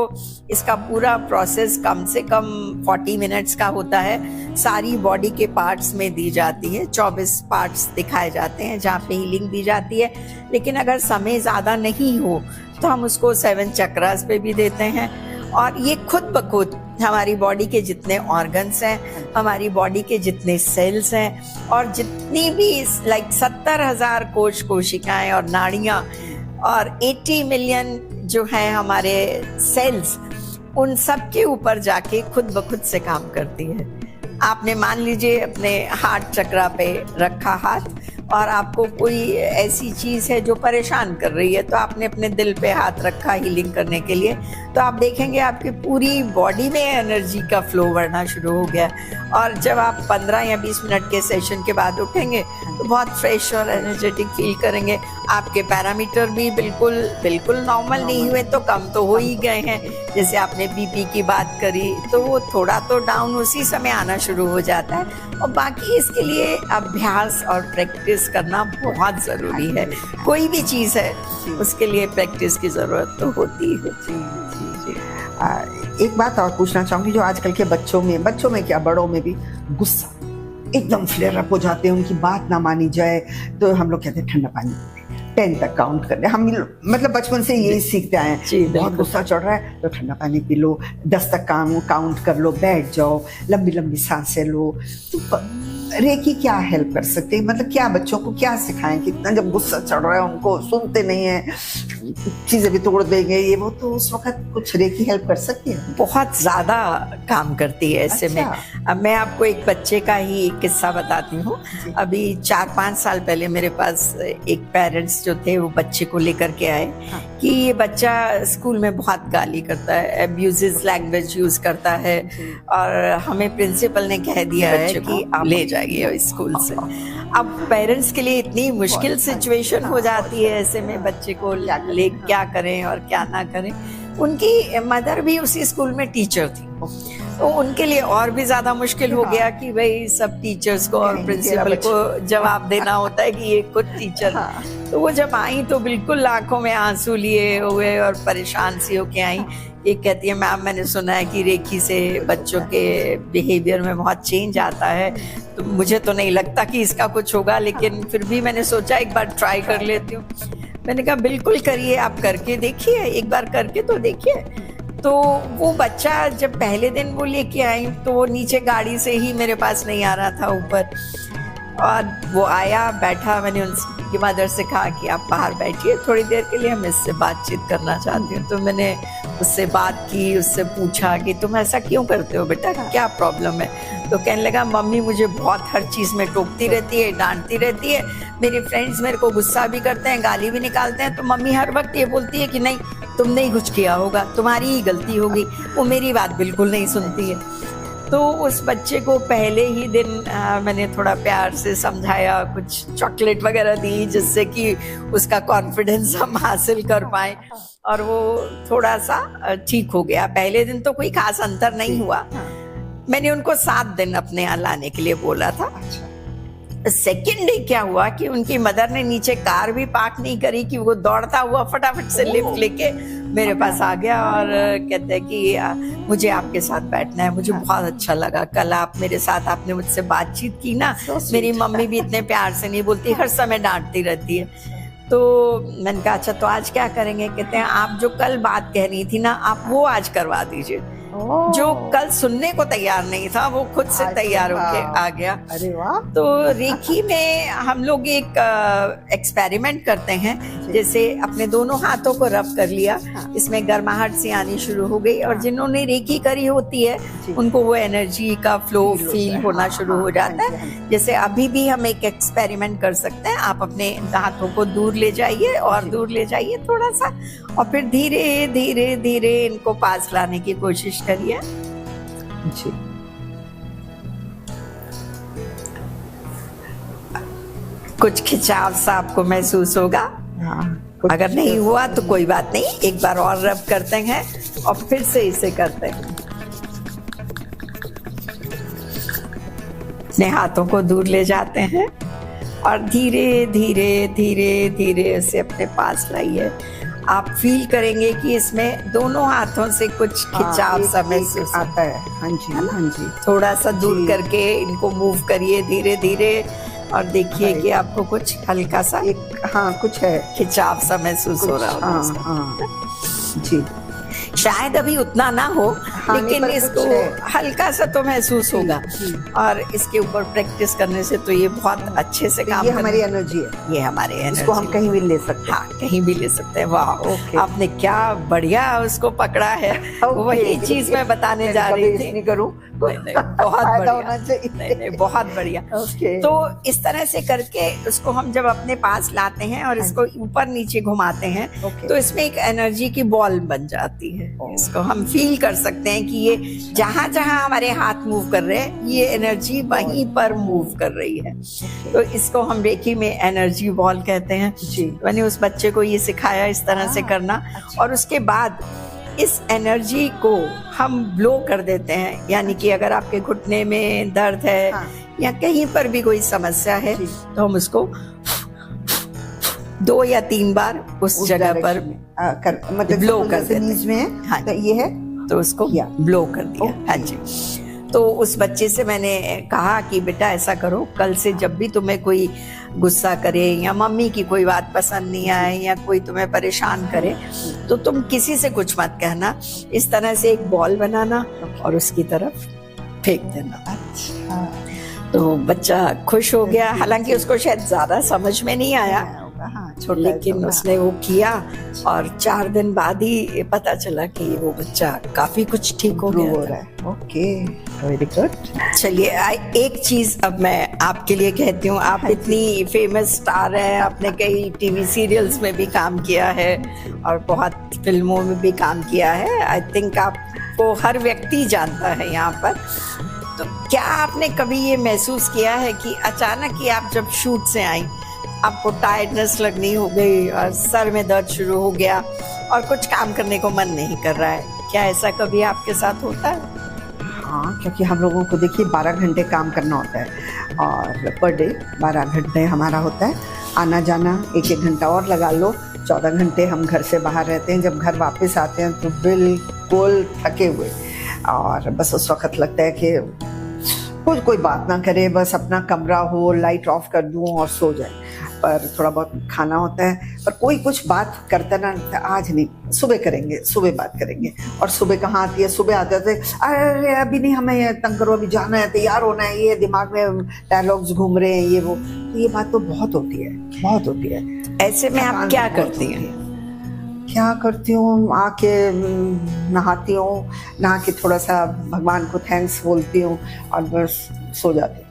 B: इसका पूरा प्रोसेस कम से कम 40 मिनट्स का होता है। सारी बॉडी के पार्ट्स में दी जाती है, 24 पार्ट्स दिखाए जाते हैं जहाँ पे हीलिंग दी जाती है। लेकिन अगर समय ज़्यादा नहीं हो तो हम उसको 7 चक्रास पे भी देते हैं। और ये खुद ब खुद हमारी बॉडी के जितने ऑर्गन्स हैं, हमारी बॉडी के जितने सेल्स हैं और जितनी भी 70,000 कोशिकाएं और नाड़ियाँ और 80 मिलियन जो हैं हमारे सेल्स, उन सब के ऊपर जाके खुद ब खुद से काम करती है। आपने मान लीजिए अपने हार्ट चक्रा पे रखा हाथ और आपको कोई ऐसी चीज़ है जो परेशान कर रही है, तो आपने अपने दिल पे हाथ रखा हीलिंग करने के लिए, तो आप देखेंगे आपकी पूरी बॉडी में एनर्जी का फ्लो बढ़ना शुरू हो गया। और जब आप 15 या 20 मिनट के सेशन के बाद उठेंगे तो बहुत फ्रेश और एनर्जेटिक फील करेंगे। आपके पैरामीटर भी बिल्कुल नॉर्मल नहीं हुए तो कम तो हो ही गए हैं। जैसे आपने बीपी की बात करी तो वो थोड़ा तो डाउन उसी समय आना शुरू हो जाता है। और बाकी इसके लिए अभ्यास और प्रैक्टिस करना बहुत ज़रूरी है। कोई भी चीज़ है उसके लिए प्रैक्टिस की ज़रूरत तो होती है।
A: एक बात और पूछना चाहूंगी, जो आजकल के बच्चों में क्या बड़ों में भी गुस्सा एकदम फ्लेयर अप हो जाते हैं, उनकी बात ना मानी जाए तो हम लोग कहते हैं ठंडा पानी 10 तक काउंट कर ले। हम मतलब बचपन से यही सीखते आए हैं, बहुत गुस्सा चढ़ रहा है तो ठंडा पानी पी लो, 10 तक काउंट कर लो, बैठ जाओ, लंबी लंबी सांसें लो। तो रेकी क्या हेल्प कर सकते हैं? मतलब क्या बच्चों को क्या सिखाएं कि इतना जब गुस्सा चढ़ रहा है उनको सुनते नहीं है, चीजें भी तोड़ देंगे ये वो, तो उस वक्त कुछ रेकी हेल्प कर सकती है?
B: बहुत ज़्यादा काम करती है ऐसे में। अब मैं आपको एक बच्चे का ही किस्सा बताती हूँ। अभी 4-5 साल पहले मेरे पास एक पेरेंट्स जो थे वो बच्चे को लेकर के आए कि ये बच्चा स्कूल में बहुत गाली करता है, एब्यूजिव लैंग्वेज यूज करता है और हमें प्रिंसिपल ने कह दिया है कि आप ले जाइए स्कूल से। अब पेरेंट्स के लिए इतनी मुश्किल सिचुएशन हो जाती है ऐसे में बच्चे को ले क्या करें और क्या ना करें। उनकी मदर भी उसी स्कूल में टीचर थी, तो उनके लिए और भी ज्यादा मुश्किल हो गया कि भाई सब टीचर्स को और प्रिंसिपल को जवाब देना होता है कि ये खुद टीचर। तो वो जब आई तो बिल्कुल आंखों में आंसू लिए हुए और परेशान सी होके आई। ये कहती है मैम मैंने सुना है कि रेकी से बच्चों के बिहेवियर में बहुत चेंज आता है, तो मुझे तो नहीं लगता कि इसका कुछ होगा, लेकिन फिर भी मैंने सोचा एक बार ट्राई कर लेती हूँ। मैंने कहा बिल्कुल करिए, आप करके देखिए, एक बार करके तो देखिए। तो वो बच्चा जब पहले दिन वो लेके आई तो वो नीचे गाड़ी से ही मेरे पास नहीं आ रहा था ऊपर, और वो आया बैठा। मैंने उनकी मदर से कहा कि आप बाहर बैठिए थोड़ी देर के लिए, मैं इससे बातचीत करना चाहती हूँ। तो मैंने उससे बात की, उससे पूछा कि तुम ऐसा क्यों करते हो बेटा, क्या प्रॉब्लम है? तो कहने लगा मम्मी मुझे बहुत हर चीज़ में टोकती रहती है, डांटती रहती है, मेरे फ्रेंड्स मेरे को गुस्सा भी करते हैं, गाली भी निकालते हैं, तो मम्मी हर वक्त ये बोलती है कि नहीं तुमने ही कुछ किया होगा, तुम्हारी ही गलती होगी। वो मेरी बात बिल्कुल नहीं सुनती है। तो उस बच्चे को पहले ही दिन मैंने थोड़ा प्यार से समझाया, कुछ चॉकलेट वगैरह दी जिससे कि उसका कॉन्फिडेंस हम हासिल कर पाए, और वो थोड़ा सा ठीक हो गया। पहले दिन तो कोई खास अंतर नहीं हुआ। मैंने उनको 7 दिन अपने यहाँ लाने के लिए बोला था, सेकंड डे क्या हुआ कि उनकी मदर ने नीचे कार भी पार्क नहीं करी कि वो दौड़ता हुआ फटाफट से लिफ्ट लेके मेरे पास आ गया और कहते हैं कि मुझे आपके साथ बैठना है, मुझे बहुत अच्छा लगा कल आप मेरे साथ, आपने मुझसे बातचीत की ना। मेरी मम्मी भी इतने प्यार से नहीं बोलती, हर समय डांटती रहती है। तो मैंने कहा अच्छा तो आज क्या करेंगे? कहते हैं आप जो कल बात कह रही थी ना, आप वो आज करवा दीजिए। जो कल सुनने को तैयार नहीं था वो खुद से तैयार होके आ गया।
A: अरे वाह।
B: तो रेकी में हम लोग एक एक्सपेरिमेंट करते हैं, जैसे अपने दोनों हाथों को रब कर लिया, इसमें गर्माहट सी आनी शुरू हो गई और जिन्होंने रेकी करी होती है उनको वो एनर्जी का फ्लो फील होना शुरू हो जाता है। जैसे अभी भी हम एक एक्सपेरिमेंट कर सकते हैं, आप अपने हाथों को दूर ले जाइए और दूर ले जाइए थोड़ा सा, और फिर धीरे धीरे धीरे इनको पास लाने की कोशिश करिए।
A: जी
B: कुछ खिंचाव सा आपको महसूस होगा। अगर नहीं हुआ तो कोई बात नहीं, एक बार और रब करते हैं और फिर से इसे करते हैं। अपने हाथों को दूर ले जाते हैं और धीरे धीरे धीरे धीरे इसे अपने पास लाइए। आप फील करेंगे कि इसमें दोनों हाथों से कुछ खिंचाव सा महसूस
A: आता है। हाँ जी, हाँ जी।
B: थोड़ा सा दूर करके इनको मूव करिए धीरे धीरे और देखिए कि आपको कुछ हल्का सा
A: कुछ है,
B: खिंचाव सा महसूस हो रहा होगा।
A: जी
B: शायद अभी उतना ना हो, लेकिन इसको हल्का सा तो महसूस होगा और इसके ऊपर प्रैक्टिस करने से तो ये बहुत अच्छे से काम
A: ये हमारी एनर्जी है,
B: ये हमारी एनर्जी,
A: इसको हम कहीं भी ले सकते हैं।
B: हाँ, कहीं भी ले सकते हैं। वाह, आपने क्या बढ़िया उसको पकड़ा है। वही चीज मैं बताने जा रही थी।
A: नहीं करूं,
B: बहुत बढ़िया, नहीं, बहुत बढ़िया। तो इस तरह से करके उसको हम जब अपने पास लाते हैं और इसको ऊपर नीचे घुमाते हैं तो इसमें एक एनर्जी की बॉल बन जाती है। इसको हम फील कर सकते हैं कि ये जहां जहां हमारे हाथ मूव कर रहे हैं ये एनर्जी वहीं पर मूव कर रही है। तो इसको हम रेकी में एनर्जी बॉल कहते हैं। मैंने उस बच्चे को ये सिखाया इस तरह से करना, और उसके बाद इस एनर्जी को हम ब्लो कर देते हैं। यानी कि अगर आपके घुटने में दर्द है या कहीं पर भी कोई समस्या है तो हम उसको 2 या 3 बार उस जगह पर मतलब ब्लो कर देते हैं। हाँ, तो ये है तो उसको ब्लो कर दिया। हाँ जी। तो उस बच्चे से मैंने कहा कि बेटा ऐसा करो, कल से जब भी तुम्हें कोई गुस्सा करे या मम्मी की कोई बात पसंद नहीं आए या कोई तुम्हें परेशान करे तो तुम किसी से कुछ मत कहना, इस तरह से एक बॉल बनाना और उसकी तरफ फेंक देना। अच्छा। तो बच्चा खुश हो गया, हालांकि उसको शायद ज्यादा समझ में नहीं आया, लेकिन उसने वो किया और 4 दिन बाद ही पता चला कि वो बच्चा काफी कुछ ठीक हो गया था।
A: Okay, very good. चलिए,
B: एक चीज अब मैं आपके लिए कहती हूँ। आप इतनी फेमस स्टार हैं, आपने कई टीवी सीरियल्स में भी काम किया है और बहुत फिल्मों में भी काम किया है। आई थिंक आपको हर व्यक्ति जानता है यहाँ पर। तो क्या आपने कभी ये महसूस किया है कि अचानक ही आप जब शूट से आई आपको टायर्डनेस लगनी हो गई और सर में दर्द शुरू हो गया और कुछ काम करने को मन नहीं कर रहा है? क्या ऐसा कभी आपके साथ होता है?
A: हाँ, क्योंकि हम लोगों को देखिए 12 घंटे काम करना होता है और पर डे 12 घंटे हमारा होता है। आना जाना 1-1 घंटा और लगा लो, 14 घंटे हम घर से बाहर रहते हैं। जब घर वापस आते हैं तो बिल्कुल थके हुए, और बस उस वक्त लगता है कि कोई बात ना करे, बस अपना कमरा हो, लाइट ऑफ कर दूं और सो जाए। पर थोड़ा बहुत खाना होता है, पर कोई कुछ बात करता ना, आज नहीं, सुबह करेंगे, सुबह बात करेंगे। और सुबह कहाँ आती है? सुबह आते थे, अरे अभी नहीं, हमें तंग करो, अभी जाना है, तैयार होना है, ये दिमाग में डायलॉग्स घूम रहे हैं, ये वो। तो ये बात तो बहुत होती है, बहुत होती है।
B: ऐसे में आप क्या करती हैं?
A: क्या करती हूँ, आके नहाती हूँ, नहा के थोड़ा सा भगवान को थैंक्स बोलती हूँ और बस सो जाती हूँ।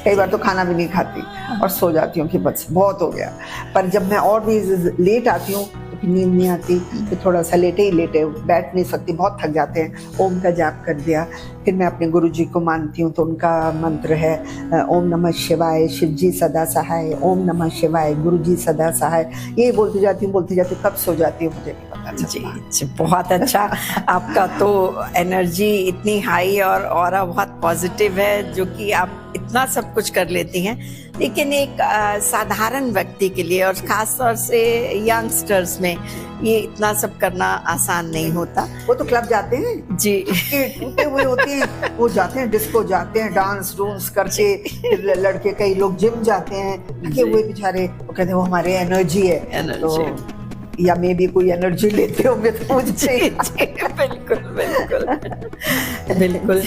A: कई बार तो खाना भी नहीं खाती और सो जाती हूँ कि बस बहुत हो गया। पर जब मैं और भी लेट आती हूँ तो फिर नींद नहीं आती, तो थोड़ा सा लेटे ही लेटे, बैठ नहीं सकती, बहुत थक जाते हैं। ओम का जाप कर दिया, फिर मैं अपने गुरु जी को मानती हूँ, तो उनका मंत्र है ओम नमः शिवाय, शिव जी सदा सहाय, ओम नमः शिवाय, गुरु जी सदा सहाय। ये बोलती जाती हूँ, कब सो जाती हूँ मुझे नहीं पता चलता।
B: जी, बहुत अच्छा। आपका तो एनर्जी इतनी हाई और ऑरा बहुत पॉजिटिव है, जो कि आप इतना सब कुछ कर लेती हैं। लेकिन एक साधारण व्यक्ति के लिए और खास तौर से यंगस्टर्स में ये इतना सब करना आसान नहीं होता।
A: वो तो क्लब जाते हैं
B: जी,
A: टूटे हुए होते हैं, वो जाते हैं डिस्को जाते हैं, डांस डूंस करके, फिर लड़के कई लोग जिम जाते हैं, थके हुए बेचारे, वो कहते हैं वो हमारे एनर्जी है।
B: एनर्जी।
A: तो या मे भी कोई एनर्जी लेते होंगे तो मुझे
B: बिल्कुल बिल्कुल बिल्कुल।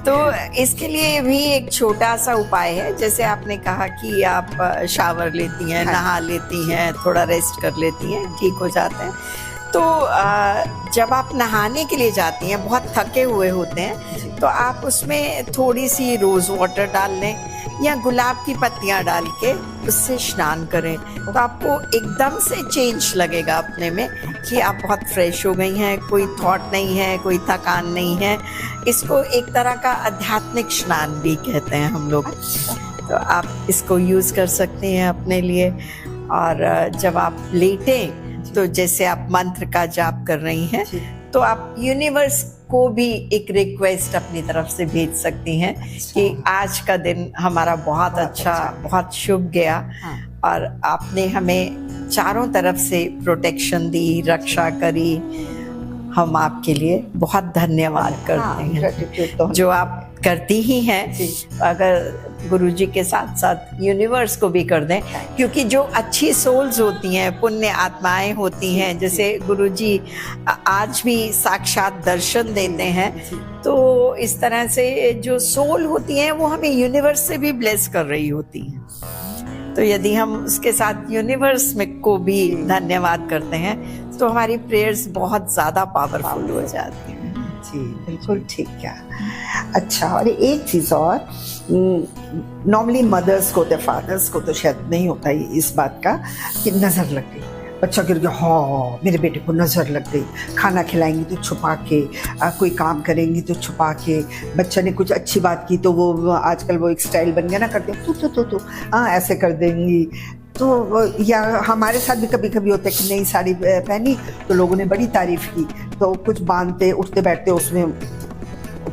B: तो इसके लिए भी एक छोटा सा उपाय है। जैसे आपने कहा कि आप शावर लेती हैं, नहा लेती हैं, थोड़ा रेस्ट कर लेती हैं, ठीक हो जाते हैं। तो जब आप नहाने के लिए जाती हैं, बहुत थके हुए होते हैं, तो आप उसमें थोड़ी सी रोज वाटर डाल लें या गुलाब की पत्तियां डाल के उससे स्नान करें, तो आपको एकदम से चेंज लगेगा अपने में कि आप बहुत फ्रेश हो गई हैं, कोई थॉट नहीं है, कोई थकान नहीं है। इसको एक तरह का आध्यात्मिक स्नान भी कहते हैं हम लोग। तो आप इसको यूज़ कर सकते हैं अपने लिए। और जब आप लेटें, तो जैसे आप मंत्र का जाप कर रही हैं, तो आप यूनिवर्स को भी एक रिक्वेस्ट अपनी तरफ से भेज सकती हैं कि आज का दिन हमारा बहुत अच्छा, बहुत शुभ गया।
A: हाँ।
B: और आपने हमें चारों तरफ से प्रोटेक्शन दी, रक्षा करी। हम आपके लिए बहुत धन्यवाद करते हैं,
A: तो
B: जो आप करती ही हैं। अगर गुरुजी के साथ साथ यूनिवर्स को भी कर दें, क्योंकि जो अच्छी सोल्स होती हैं, पुण्य आत्माएं होती हैं, जैसे गुरुजी आज भी साक्षात दर्शन देते हैं, तो इस तरह से जो सोल होती हैं वो हमें यूनिवर्स से भी ब्लेस कर रही होती हैं। तो यदि हम उसके साथ यूनिवर्स में को भी धन्यवाद करते हैं, तो हमारी प्रेयर्स बहुत ज़्यादा पावरफुल हो जाती हैं।
A: जी बिल्कुल ठीक है। अच्छा, और एक चीज़ और, नॉर्मली मदर्स को होता है, फादर्स को तो शायद नहीं होता है इस बात का कि नज़र लग गई, बच्चा गिर गया, हाँ मेरे बेटे को नज़र लग गई। खाना खिलाएंगी तो छुपा के, कोई काम करेंगी तो छुपा के, बच्चा ने कुछ अच्छी बात की तो वो आजकल वो एक स्टाइल बन गया ना, करते तू हाँ ऐसे कर देंगी। तो या हमारे साथ भी कभी कभी होता है कि नई साड़ी पहनी तो लोगों ने बड़ी तारीफ की, तो कुछ बांधते उठते बैठते उसमें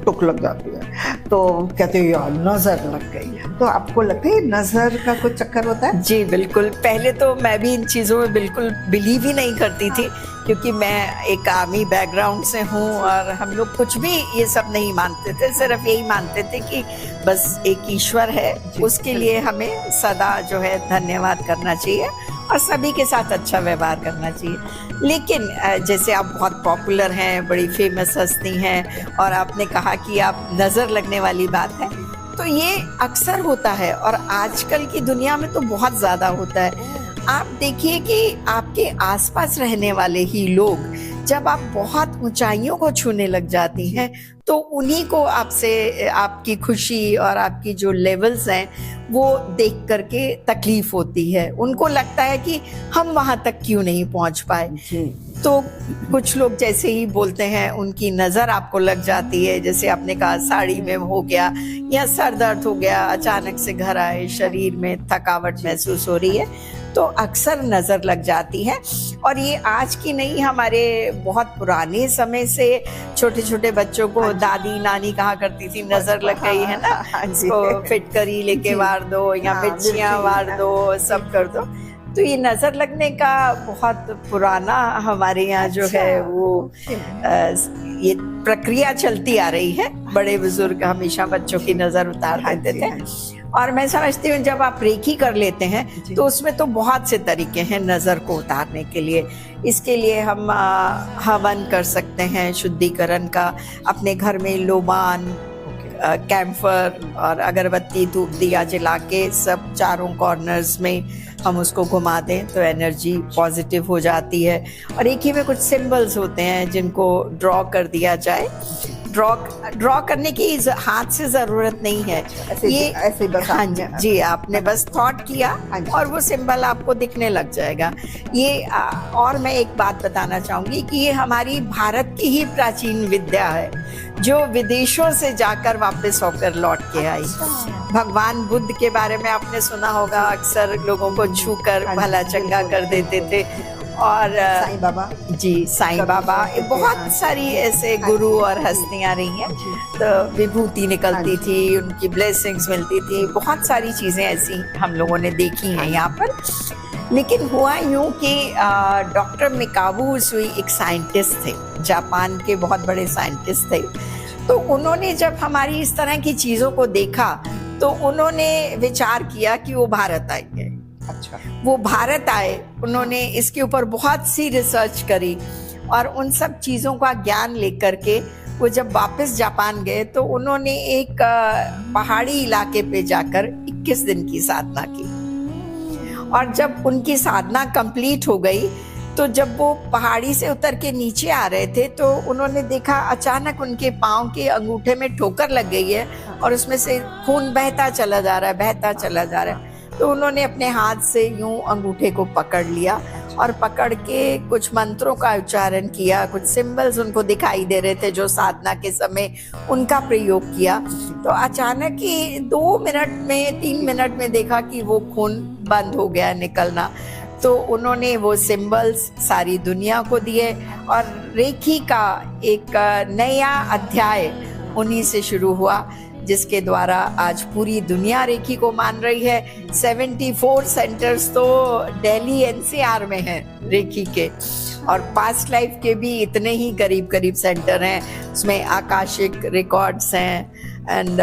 A: टुक लग जाती है, तो कहते हो यार नजर लग गई। तो आपको लगता है नजर का कुछ चक्कर होता है?
B: जी बिल्कुल। पहले तो मैं भी इन चीज़ों में बिल्कुल बिलीव ही नहीं करती थी, क्योंकि मैं एक आर्मी बैकग्राउंड से हूँ और हम लोग कुछ भी ये सब नहीं मानते थे। सिर्फ यही मानते थे कि बस एक ईश्वर है, उसके लिए हमें सदा जो है धन्यवाद करना चाहिए और सभी के साथ अच्छा व्यवहार करना चाहिए। लेकिन जैसे आप बहुत पॉपुलर हैं, बड़ी फेमस हस्ती हैं, और आपने कहा कि आप नज़र लगने वाली बात है, तो ये अक्सर होता है और आजकल की दुनिया में तो बहुत ज़्यादा होता है। आप देखिए कि आपके आसपास रहने वाले ही लोग जब आप बहुत ऊंचाइयों को छूने लग जाती हैं, तो उन्हीं को आपसे आपकी खुशी और आपकी जो लेवल्स हैं वो देख करके तकलीफ होती है। उनको लगता है कि हम वहाँ तक क्यों नहीं पहुँच पाए। तो कुछ लोग जैसे ही बोलते हैं, उनकी नज़र आपको लग जाती है। जैसे आपने कहा साड़ी में हो गया या सर दर्द हो गया, अचानक से घर आए, शरीर में थकावट महसूस हो रही है, तो अक्सर नज़र लग जाती है। और ये आज की नहीं, हमारे बहुत पुराने समय से छोटे छोटे बच्चों को दादी नानी कहा करती थी नज़र लग गई है ना, इसको फिटकरी लेके वार दो या मिर्चियाँ वार दो, सब कर दो। तो ये नज़र लगने का बहुत पुराना हमारे यहाँ जो है वो ये प्रक्रिया चलती आ रही है। बड़े बुजुर्ग हमेशा बच्चों की नज़र उतार देते थे। और मैं समझती हूँ जब आप रेकी कर लेते हैं तो उसमें तो बहुत से तरीके हैं नज़र को उतारने के लिए। इसके लिए हम हवन कर सकते हैं शुद्धिकरण का, अपने घर में लोबान, कैम्फर और अगरबत्ती धूप दिया जला के सब चारों कॉर्नर्स में हम उसको घुमा दें तो एनर्जी पॉजिटिव हो जाती है। और एक ही में कुछ सिंबल्स होते हैं जिनको ड्रॉ कर दिया जाए ड्रॉ करने की हाथ से जरूरत नहीं है।
A: ऐसे बस
B: हाँ जी, आपने बस थॉट किया
A: हाँ जी।
B: और वो सिंबल आपको दिखने लग जाएगा। ये और मैं एक बात बताना चाहूंगी कि ये हमारी भारत की ही प्राचीन विद्या है जो विदेशों से जाकर वापस होकर लौट के आई। भगवान बुद्ध के बारे में आपने सुना होगा, अक्सर लोगों को छूकर
A: हाँ जी,
B: भला चंगा
A: बिल्कुल,
B: कर देते थे। और
A: साईं बाबा
B: जी, साईं बाबा, बहुत सारी ऐसे गुरु और हस्तियां रही हैं। तो विभूति निकलती थी, उनकी ब्लेसिंग्स मिलती थी, बहुत सारी चीजें ऐसी हम लोगों ने देखी हैं यहाँ पर। लेकिन हुआ यूं कि डॉक्टर मिकाबू उसूई एक साइंटिस्ट थे, जापान के बहुत बड़े साइंटिस्ट थे। तो उन्होंने जब हमारी इस तरह की चीजों को देखा तो उन्होंने विचार किया कि वो भारत आएंगे।
A: अच्छा,
B: वो भारत आए, उन्होंने इसके ऊपर बहुत सी रिसर्च करी और उन सब चीज़ों का ज्ञान लेकर के वो जब वापस जापान गए तो उन्होंने एक पहाड़ी इलाके पे जाकर 21 दिन की साधना की। और जब उनकी साधना कंप्लीट हो गई तो जब वो पहाड़ी से उतर के नीचे आ रहे थे तो उन्होंने देखा अचानक उनके पाँव के अंगूठे में ठोकर लग गई है और उसमें से खून बहता चला जा रहा है, बहता चला जा रहा है। तो उन्होंने अपने हाथ से यूं अंगूठे को पकड़ लिया और पकड़ के कुछ मंत्रों का उच्चारण किया, कुछ सिंबल्स उनको दिखाई दे रहे थे जो साधना के समय उनका प्रयोग किया। तो अचानक ही 2 मिनट में 3 मिनट में देखा कि वो खून बंद हो गया निकलना। तो उन्होंने वो सिंबल्स सारी दुनिया को दिए और रेखी का एक नया अध्याय उन्हीं से शुरू हुआ जिसके द्वारा आज पूरी दुनिया रेखी को मान रही है। 74 सेंटर्स तो दिल्ली एनसीआर में हैं रेखी के, और पास्ट लाइफ के भी इतने ही करीब करीब सेंटर हैं। उसमें आकाशिक रिकॉर्ड्स हैं एंड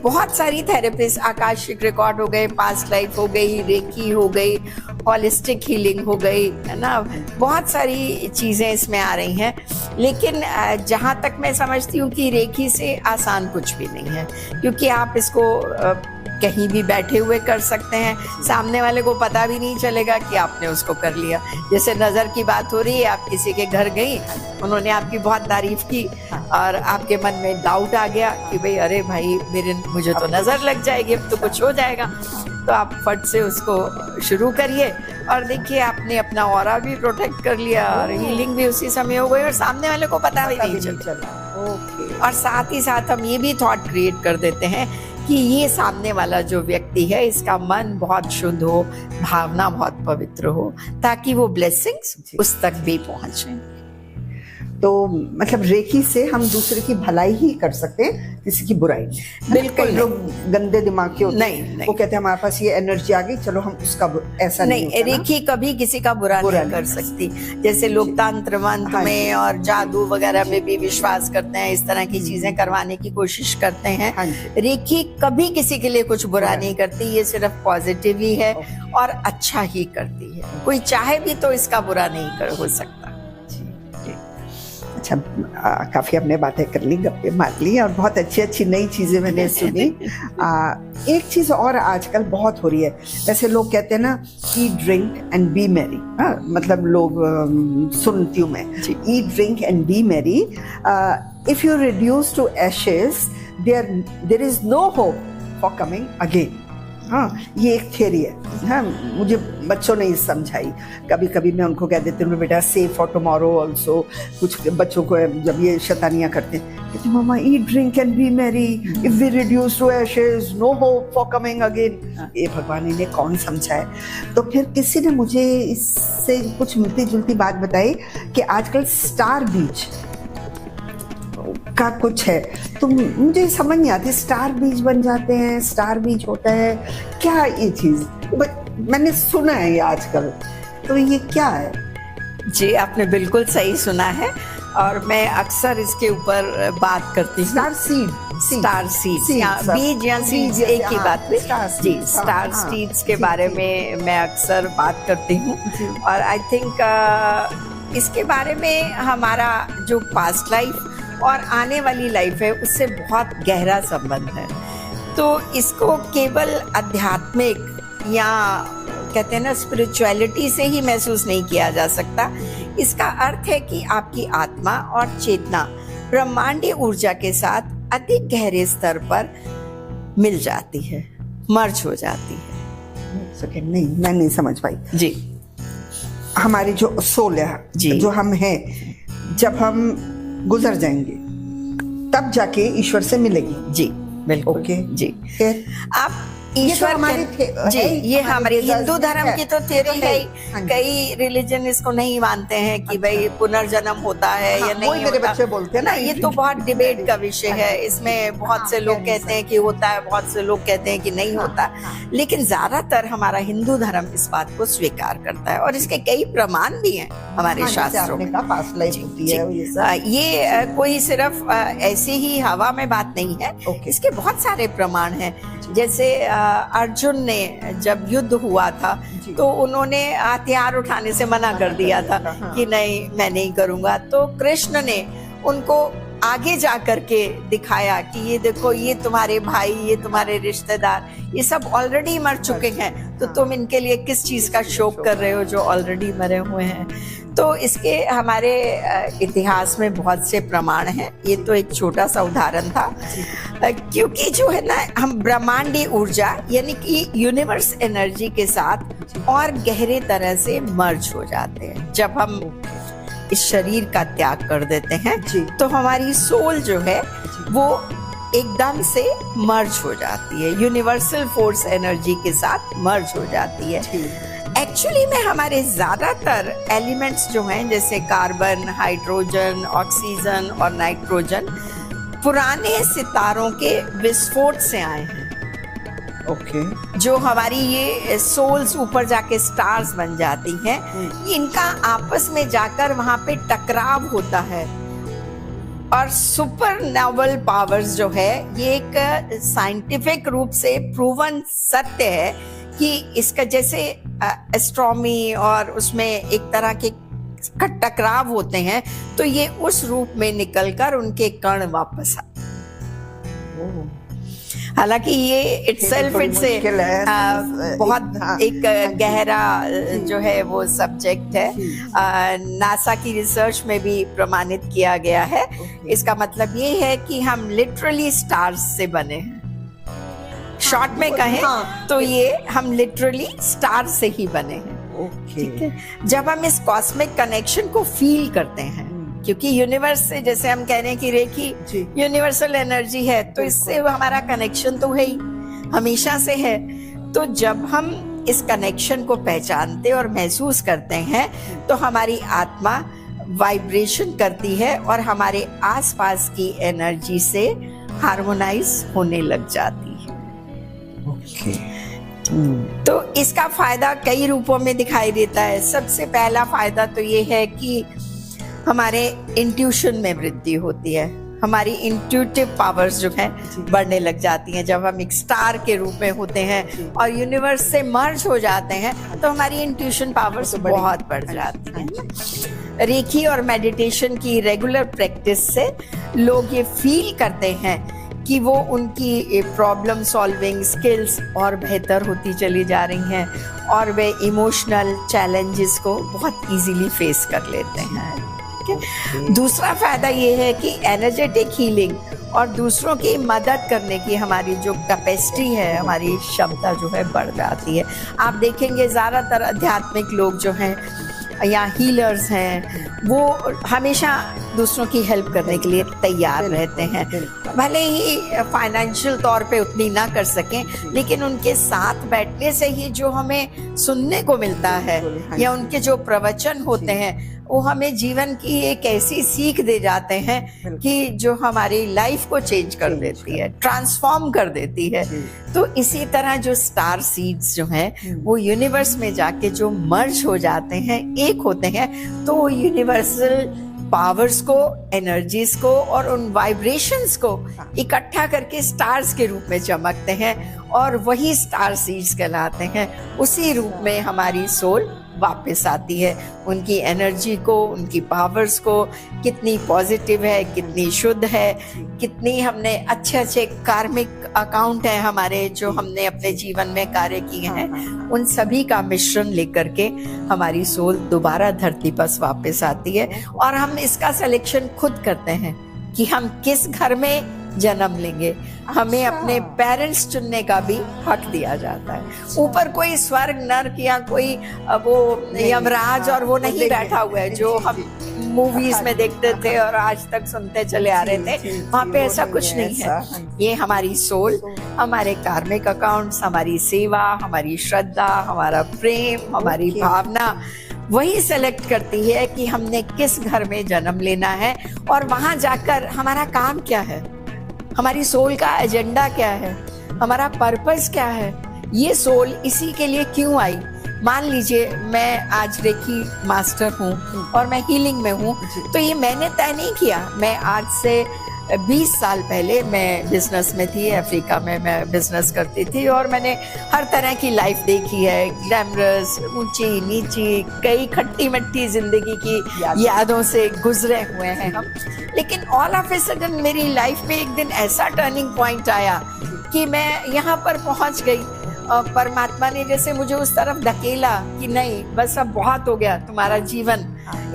B: बहुत सारी थेरेपिस्ट, आकाशिक रिकॉर्ड हो गए, पास्ट लाइफ हो गई, रेकी हो गई, हॉलिस्टिक हीलिंग हो गई, है ना, बहुत सारी चीज़ें इसमें आ रही हैं। लेकिन जहाँ तक मैं समझती हूँ कि रेकी से आसान कुछ भी नहीं है, क्योंकि आप इसको कहीं भी बैठे हुए कर सकते हैं, सामने वाले को पता भी नहीं चलेगा कि आपने उसको कर लिया। जैसे नज़र की बात हो रही है, आप किसी के घर गई, उन्होंने आपकी बहुत तारीफ की और आपके मन में डाउट आ गया कि भाई अरे भाई मुझे तो नज़र लग जाएगी, अब तो कुछ हो जाएगा। तो आप फट से उसको शुरू करिए और देखिए आपने अपना ऑरा भी प्रोटेक्ट कर लिया और हीलिंग भी उसी समय हो गई और सामने वाले को पता भी नहीं चला।
A: ओके।
B: और साथ ही साथ हम ये भी थॉट क्रिएट कर देते हैं कि ये सामने वाला जो व्यक्ति है इसका मन बहुत शुद्ध हो, भावना बहुत पवित्र हो, ताकि वो ब्लेसिंग्स उस तक भी पहुंचे।
A: तो मतलब रेकी से हम दूसरे की भलाई ही कर सकते हैं, किसी की बुराई नहीं।
B: बिल्कुल
A: लोग गंदे दिमाग के होते
B: नहीं,
A: हैं,
B: नहीं।
A: वो कहते हैं हमारे पास ये एनर्जी आ गई, चलो हम उसका ऐसा नहीं होता ना।
B: रेखी कभी किसी का बुरा नहीं कर सकती। जैसे लोग तंत्र मंत्र में और जादू वगैरह में भी विश्वास करते हैं, इस तरह की चीजें करवाने की कोशिश करते हैं। रेखी कभी किसी के लिए कुछ बुरा नहीं करती, ये सिर्फ पॉजिटिव ही है और अच्छा ही करती है। कोई चाहे भी तो इसका बुरा नहीं हो सकता।
A: अच्छा, काफी हमने बातें कर ली, गप्पे मार ली और बहुत अच्छी अच्छी नई चीजें मैंने सुनी। एक चीज और आजकल बहुत हो रही है, वैसे लोग कहते हैं ना, eat drink and be merry. मतलब लोग सुनती हूँ मैं, eat drink and be merry, if you reduce to ashes there is no hope for coming again. हाँ, ये एक थियरी है। हाँ, मुझे बच्चों ने समझाई, कभी कभी मैं उनको कह देती हूँ बेटा सेव फॉर टुमारो ऑल्सो। कुछ बच्चों को जब ये शैतानियाँ करते हैं, कहते मामा eat drink and be merry, if we reduce to ashes no hope for coming again. ये भगवान इन्हें कौन समझाए। तो फिर किसी ने मुझे इससे कुछ मिलती जुलती बात बताई कि आजकल स्टार बीच का कुछ है, तो मुझे समझ नहीं आती। स्टार बीज बन जाते हैं, स्टार बीज होता है क्या ये चीज? मैंने सुना है ये आजकल, तो ये क्या है?
B: जी, आपने बिल्कुल सही सुना है और मैं अक्सर इसके ऊपर बात करती हूँ।
A: स्टार सीड,
B: बीज या सीड्स एक ही बात है जी। स्टार सीड्स के बारे में मैं अक्सर बात करती हूँ और आई थिंक इसके बारे में हमारा जो पास्ट लाइफ और आने वाली लाइफ है उससे बहुत गहरा संबंध है। तो इसको केवल आध्यात्मिक या कहते हैं ना स्पिरिचुअलिटी से ही महसूस नहीं किया जा सकता। इसका अर्थ है कि आपकी आत्मा और चेतना ब्रह्मांडीय ऊर्जा के साथ अधिक गहरे स्तर पर मिल जाती है, मर्ज हो जाती है।
A: सेकंड, नहीं मैं नहीं समझ पाई।
B: जी
A: हमारी जो सोल है,
B: जी।
A: जो हम हैं, जब हम गुजर जाएंगे तब जाके ईश्वर से मिलेगी।
B: जी बिल्कुल।
A: ओके
B: जी
A: फिर
B: आप ईश्वर
A: हमारी
B: जी, ये हमारे हिंदू धर्म की तो थ्योरी है।
A: हाँ जी।
B: कई रिलीजन इसको नहीं मानते हैं कि भाई पुनर्जन्म होता है
A: हाँ,
B: या नहीं
A: वही मेरे
B: होता।
A: बच्चे बोलते हैं ना,
B: ये तो बहुत डिबेट का विषय है। इसमें बहुत से लोग कहते हैं कि होता है, बहुत से लोग कहते हैं कि नहीं होता। लेकिन ज्यादातर हमारा हिंदू धर्म इस बात को स्वीकार करता है और इसके कई प्रमाण भी हैं हमारे शास्त्रों में।
A: पास्ट लाइफ होती है ये सब।
B: ये कोई सिर्फ ऐसे ही हवा में बात नहीं है।
A: ओके।
B: इसके बहुत सारे प्रमाण हैं। जैसे अर्जुन ने जब युद्ध हुआ था
A: जी।
B: तो उन्होंने हथियार उठाने से मना कर दिया था
A: हाँ।
B: कि नहीं मैं नहीं करूंगा। तो कृष्ण ने उनको आगे जा करके दिखाया कि ये देखो, ये तुम्हारे भाई, ये तुम्हारे रिश्तेदार, ये सब ऑलरेडी मर चुके हैं, तो तुम इनके लिए किस चीज का शोक कर रहे हो जो ऑलरेडी मरे हुए हैं। तो इसके हमारे इतिहास में बहुत से प्रमाण हैं। ये तो एक छोटा सा उदाहरण था। क्योंकि जो है ना, हम ब्रह्मांडीय ऊर्जा यानी कि यूनिवर्स एनर्जी के साथ और गहरे तरह से मर्ज हो जाते हैं। जब हम इस शरीर का त्याग कर देते हैं
A: जी।
B: तो हमारी सोल जो है वो एकदम से मर्ज हो जाती है, यूनिवर्सल फोर्स एनर्जी के साथ मर्ज हो जाती है। एक्चुअली में हमारे ज्यादातर एलिमेंट्स जो हैं, जैसे कार्बन, हाइड्रोजन, ऑक्सीजन और नाइट्रोजन, पुराने सितारों के विस्फोट से आए हैं।
A: ओके।
B: जो हमारी ये सोल्स ऊपर जाके स्टार्स बन जाती हैं, इनका आपस में जाकर वहां पे टकराव होता है। और सुपरनोवल पावर्स जो है, ये एक साइंटिफिक रूप से प्रूवन सत्य है कि इसका जैसे एस्ट्रोनॉमी और उसमें एक तरह के टकराव होते हैं, तो ये उस रूप में निकलकर उनके कण वापस आते। हालांकि ये इटसेल्फ से बहुत एक गहरा जो है वो सब्जेक्ट है। नासा की रिसर्च में भी प्रमाणित किया गया है। इसका मतलब ये है कि हम लिटरली स्टार्स से बने हैं। शॉर्ट में कहें तो ये हम लिटरली स्टार से ही बने हैं। ठीक है। जब हम इस कॉस्मिक कनेक्शन को फील करते हैं, क्योंकि यूनिवर्स से, जैसे हम कह रहे हैं कि रेखी यूनिवर्सल एनर्जी है, तो इससे हमारा कनेक्शन तो है ही, हमेशा से है। तो जब हम इस कनेक्शन को पहचानते और महसूस करते हैं तो हमारी आत्मा वाइब्रेशन करती है और हमारे आसपास की एनर्जी से हार्मोनाइज होने लग जाती है। तो इसका फायदा कई रूपों में दिखाई देता है। सबसे पहला फायदा तो ये है कि हमारे इंट्यूशन में वृद्धि होती है। हमारी इंट्यूटिव पावर्स जो है बढ़ने लग जाती हैं। जब हम एक स्टार के रूप में होते हैं और यूनिवर्स से मर्ज हो जाते हैं तो हमारी इंट्यूशन पावर्स बहुत बढ़ जाती हैं। रेकी और मेडिटेशन की रेगुलर प्रैक्टिस से लोग ये फील करते हैं कि वो उनकी प्रॉब्लम सॉल्विंग स्किल्स और बेहतर होती चली जा रही हैं और वे इमोशनल चैलेंजेस को बहुत इजीली फेस कर लेते हैं। दूसरा फायदा ये है कि एनर्जेटिक हीलिंग और दूसरों की मदद करने की हमारी जो कैपेसिटी है, हमारी क्षमता जो है बढ़ जाती है। आप देखेंगे ज़्यादातर आध्यात्मिक लोग जो हैं या हीलर्स हैं, वो हमेशा दूसरों की हेल्प करने के लिए तैयार रहते हैं। भले ही फाइनेंशियल तौर पे उतनी ना कर सकें, लेकिन उनके साथ बैठने से ही जो हमें सुनने को मिलता है या उनके जो प्रवचन होते हैं, वो हमें जीवन की एक ऐसी सीख दे जाते हैं कि जो हमारी लाइफ को चेंज कर देती है, ट्रांसफॉर्म कर देती है। तो इसी तरह जो स्टार सीड्स जो हैं वो यूनिवर्स में जाके जो मर्ज हो जाते हैं, एक होते हैं, तो वो यूनिवर्सल पावर्स को, एनर्जीज को और उन वाइब्रेशंस को इकट्ठा करके स्टार्स के रूप में चमकते हैं और वही स्टार सीड्स कहलाते हैं। उसी रूप में हमारी सोल वापस आती है। उनकी एनर्जी को, उनकी पावर्स को, कितनी पॉजिटिव है, कितनी शुद्ध है, कितनी हमने अच्छे अच्छे कार्मिक अकाउंट है हमारे जो हमने अपने जीवन में कार्य किए हैं, उन सभी का मिश्रण लेकर के हमारी सोल दोबारा धरती पर वापस आती है और हम इसका सिलेक्शन खुद करते हैं कि हम किस घर में जन्म लेंगे। हमें
A: अच्छा।
B: अपने पेरेंट्स चुनने का भी हक दिया जाता है। ऊपर कोई स्वर्ग नर्क या कोई वो यमराज और वो नहीं बैठा हुआ है जो हम मूवीज में देखते थे और आज तक सुनते चले आ रहे थे। वहाँ पे ऐसा कुछ नहीं है। ये हमारी सोल, हमारे कार्मिक अकाउंट्स, हमारी सेवा, हमारी श्रद्धा, हमारा प्रेम, हमारी भावना वही सेलेक्ट करती है कि हमने किस घर में जन्म लेना है और वहां जाकर हमारा काम क्या है, हमारी सोल का एजेंडा क्या है, हमारा पर्पस क्या है, ये सोल इसी के लिए क्यों आई। मान लीजिए मैं आज रेकी मास्टर हूँ और मैं हीलिंग में हूँ, तो ये मैंने तय नहीं किया। मैं आज से 20 साल पहले मैं बिजनेस में थी, अफ्रीका में मैं बिजनेस करती थी और मैंने हर तरह की लाइफ देखी है, ग्लैमरस, ऊंची नीची, कई खट्टी मट्टी जिंदगी की यादों से गुजरे हुए हैं हम। लेकिन ऑल ऑफ ए सडन मेरी लाइफ में एक दिन ऐसा टर्निंग पॉइंट आया कि मैं यहाँ पर पहुंच गई। परमात्मा ने जैसे मुझे उस तरफ धकेला कि नहीं, बस अब बहुत हो गया, तुम्हारा जीवन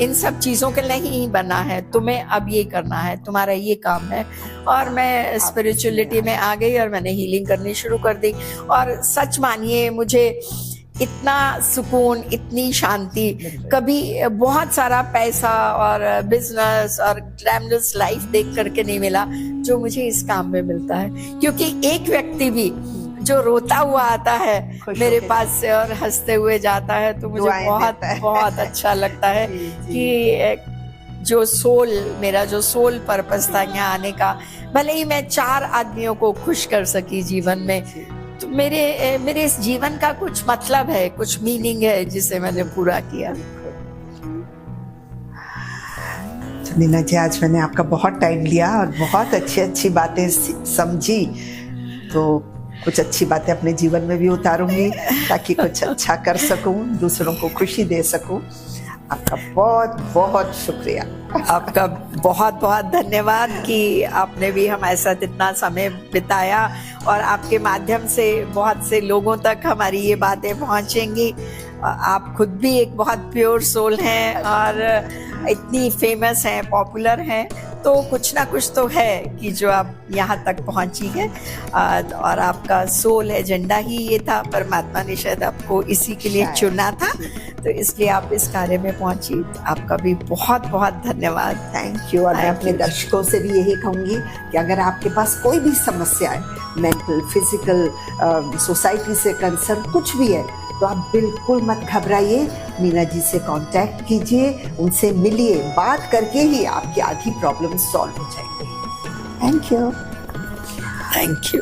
B: इन सब चीजों के लिए ही बना है, तुम्हें अब ये करना है, तुम्हारा ये काम है। और मैं स्पिरिचुअलिटी में आ गई और मैंने हीलिंग करनी शुरू कर दी। और सच मानिए मुझे इतना सुकून, इतनी शांति कभी बहुत सारा पैसा और बिजनेस और ग्लैमरस लाइफ देख करके नहीं मिला जो मुझे इस काम में मिलता है। क्योंकि एक व्यक्ति भी जो रोता हुआ आता है मेरे पास से और हंसते हुए जाता है तो मुझे बहुत बहुत अच्छा लगता है कि जो सोल, मेरा जो सोल पर्पस था यहाँ आने का, भले ही मैं 4 आदमियों को खुश कर सकी जीवन में, तो मेरे इस जीवन का कुछ मतलब है, कुछ मीनिंग है जिसे मैंने पूरा किया।
A: तो नीना जी, आज मैंने आपका बहुत टाइम लिया और बहुत अच्छी बातें समझी, तो कुछ अच्छी बातें अपने जीवन में भी उतारूंगी ताकि कुछ अच्छा कर सकूं, दूसरों को खुशी दे सकूं। आपका बहुत बहुत शुक्रिया।
B: आपका बहुत बहुत धन्यवाद कि आपने भी हमारे साथ इतना समय बिताया और आपके माध्यम से बहुत से लोगों तक हमारी ये बातें पहुंचेंगी। आप खुद भी एक बहुत प्योर सोल हैं और इतनी फेमस हैं, पॉपुलर हैं, तो कुछ ना कुछ तो है कि जो आप यहाँ तक पहुँची है। और आपका सोल एजेंडा ही ये था, परमात्मा ने शायद आपको इसी के लिए चुना था, तो इसलिए आप इस कार्य में पहुँची। आपका भी बहुत बहुत धन्यवाद।
A: Thank you. और मैं अपने दर्शकों से भी यही कहूँगी कि अगर आपके पास कोई भी समस्या है, मेंटल, फिजिकल, सोसाइटी से कंसर्न कुछ भी है, तो आप बिल्कुल मत घबराइए, मीना जी से कांटेक्ट कीजिए, उनसे मिलिए, बात करके ही आपकी आधी प्रॉब्लम सॉल्व हो जाएंगी। Thank you.
B: Thank you.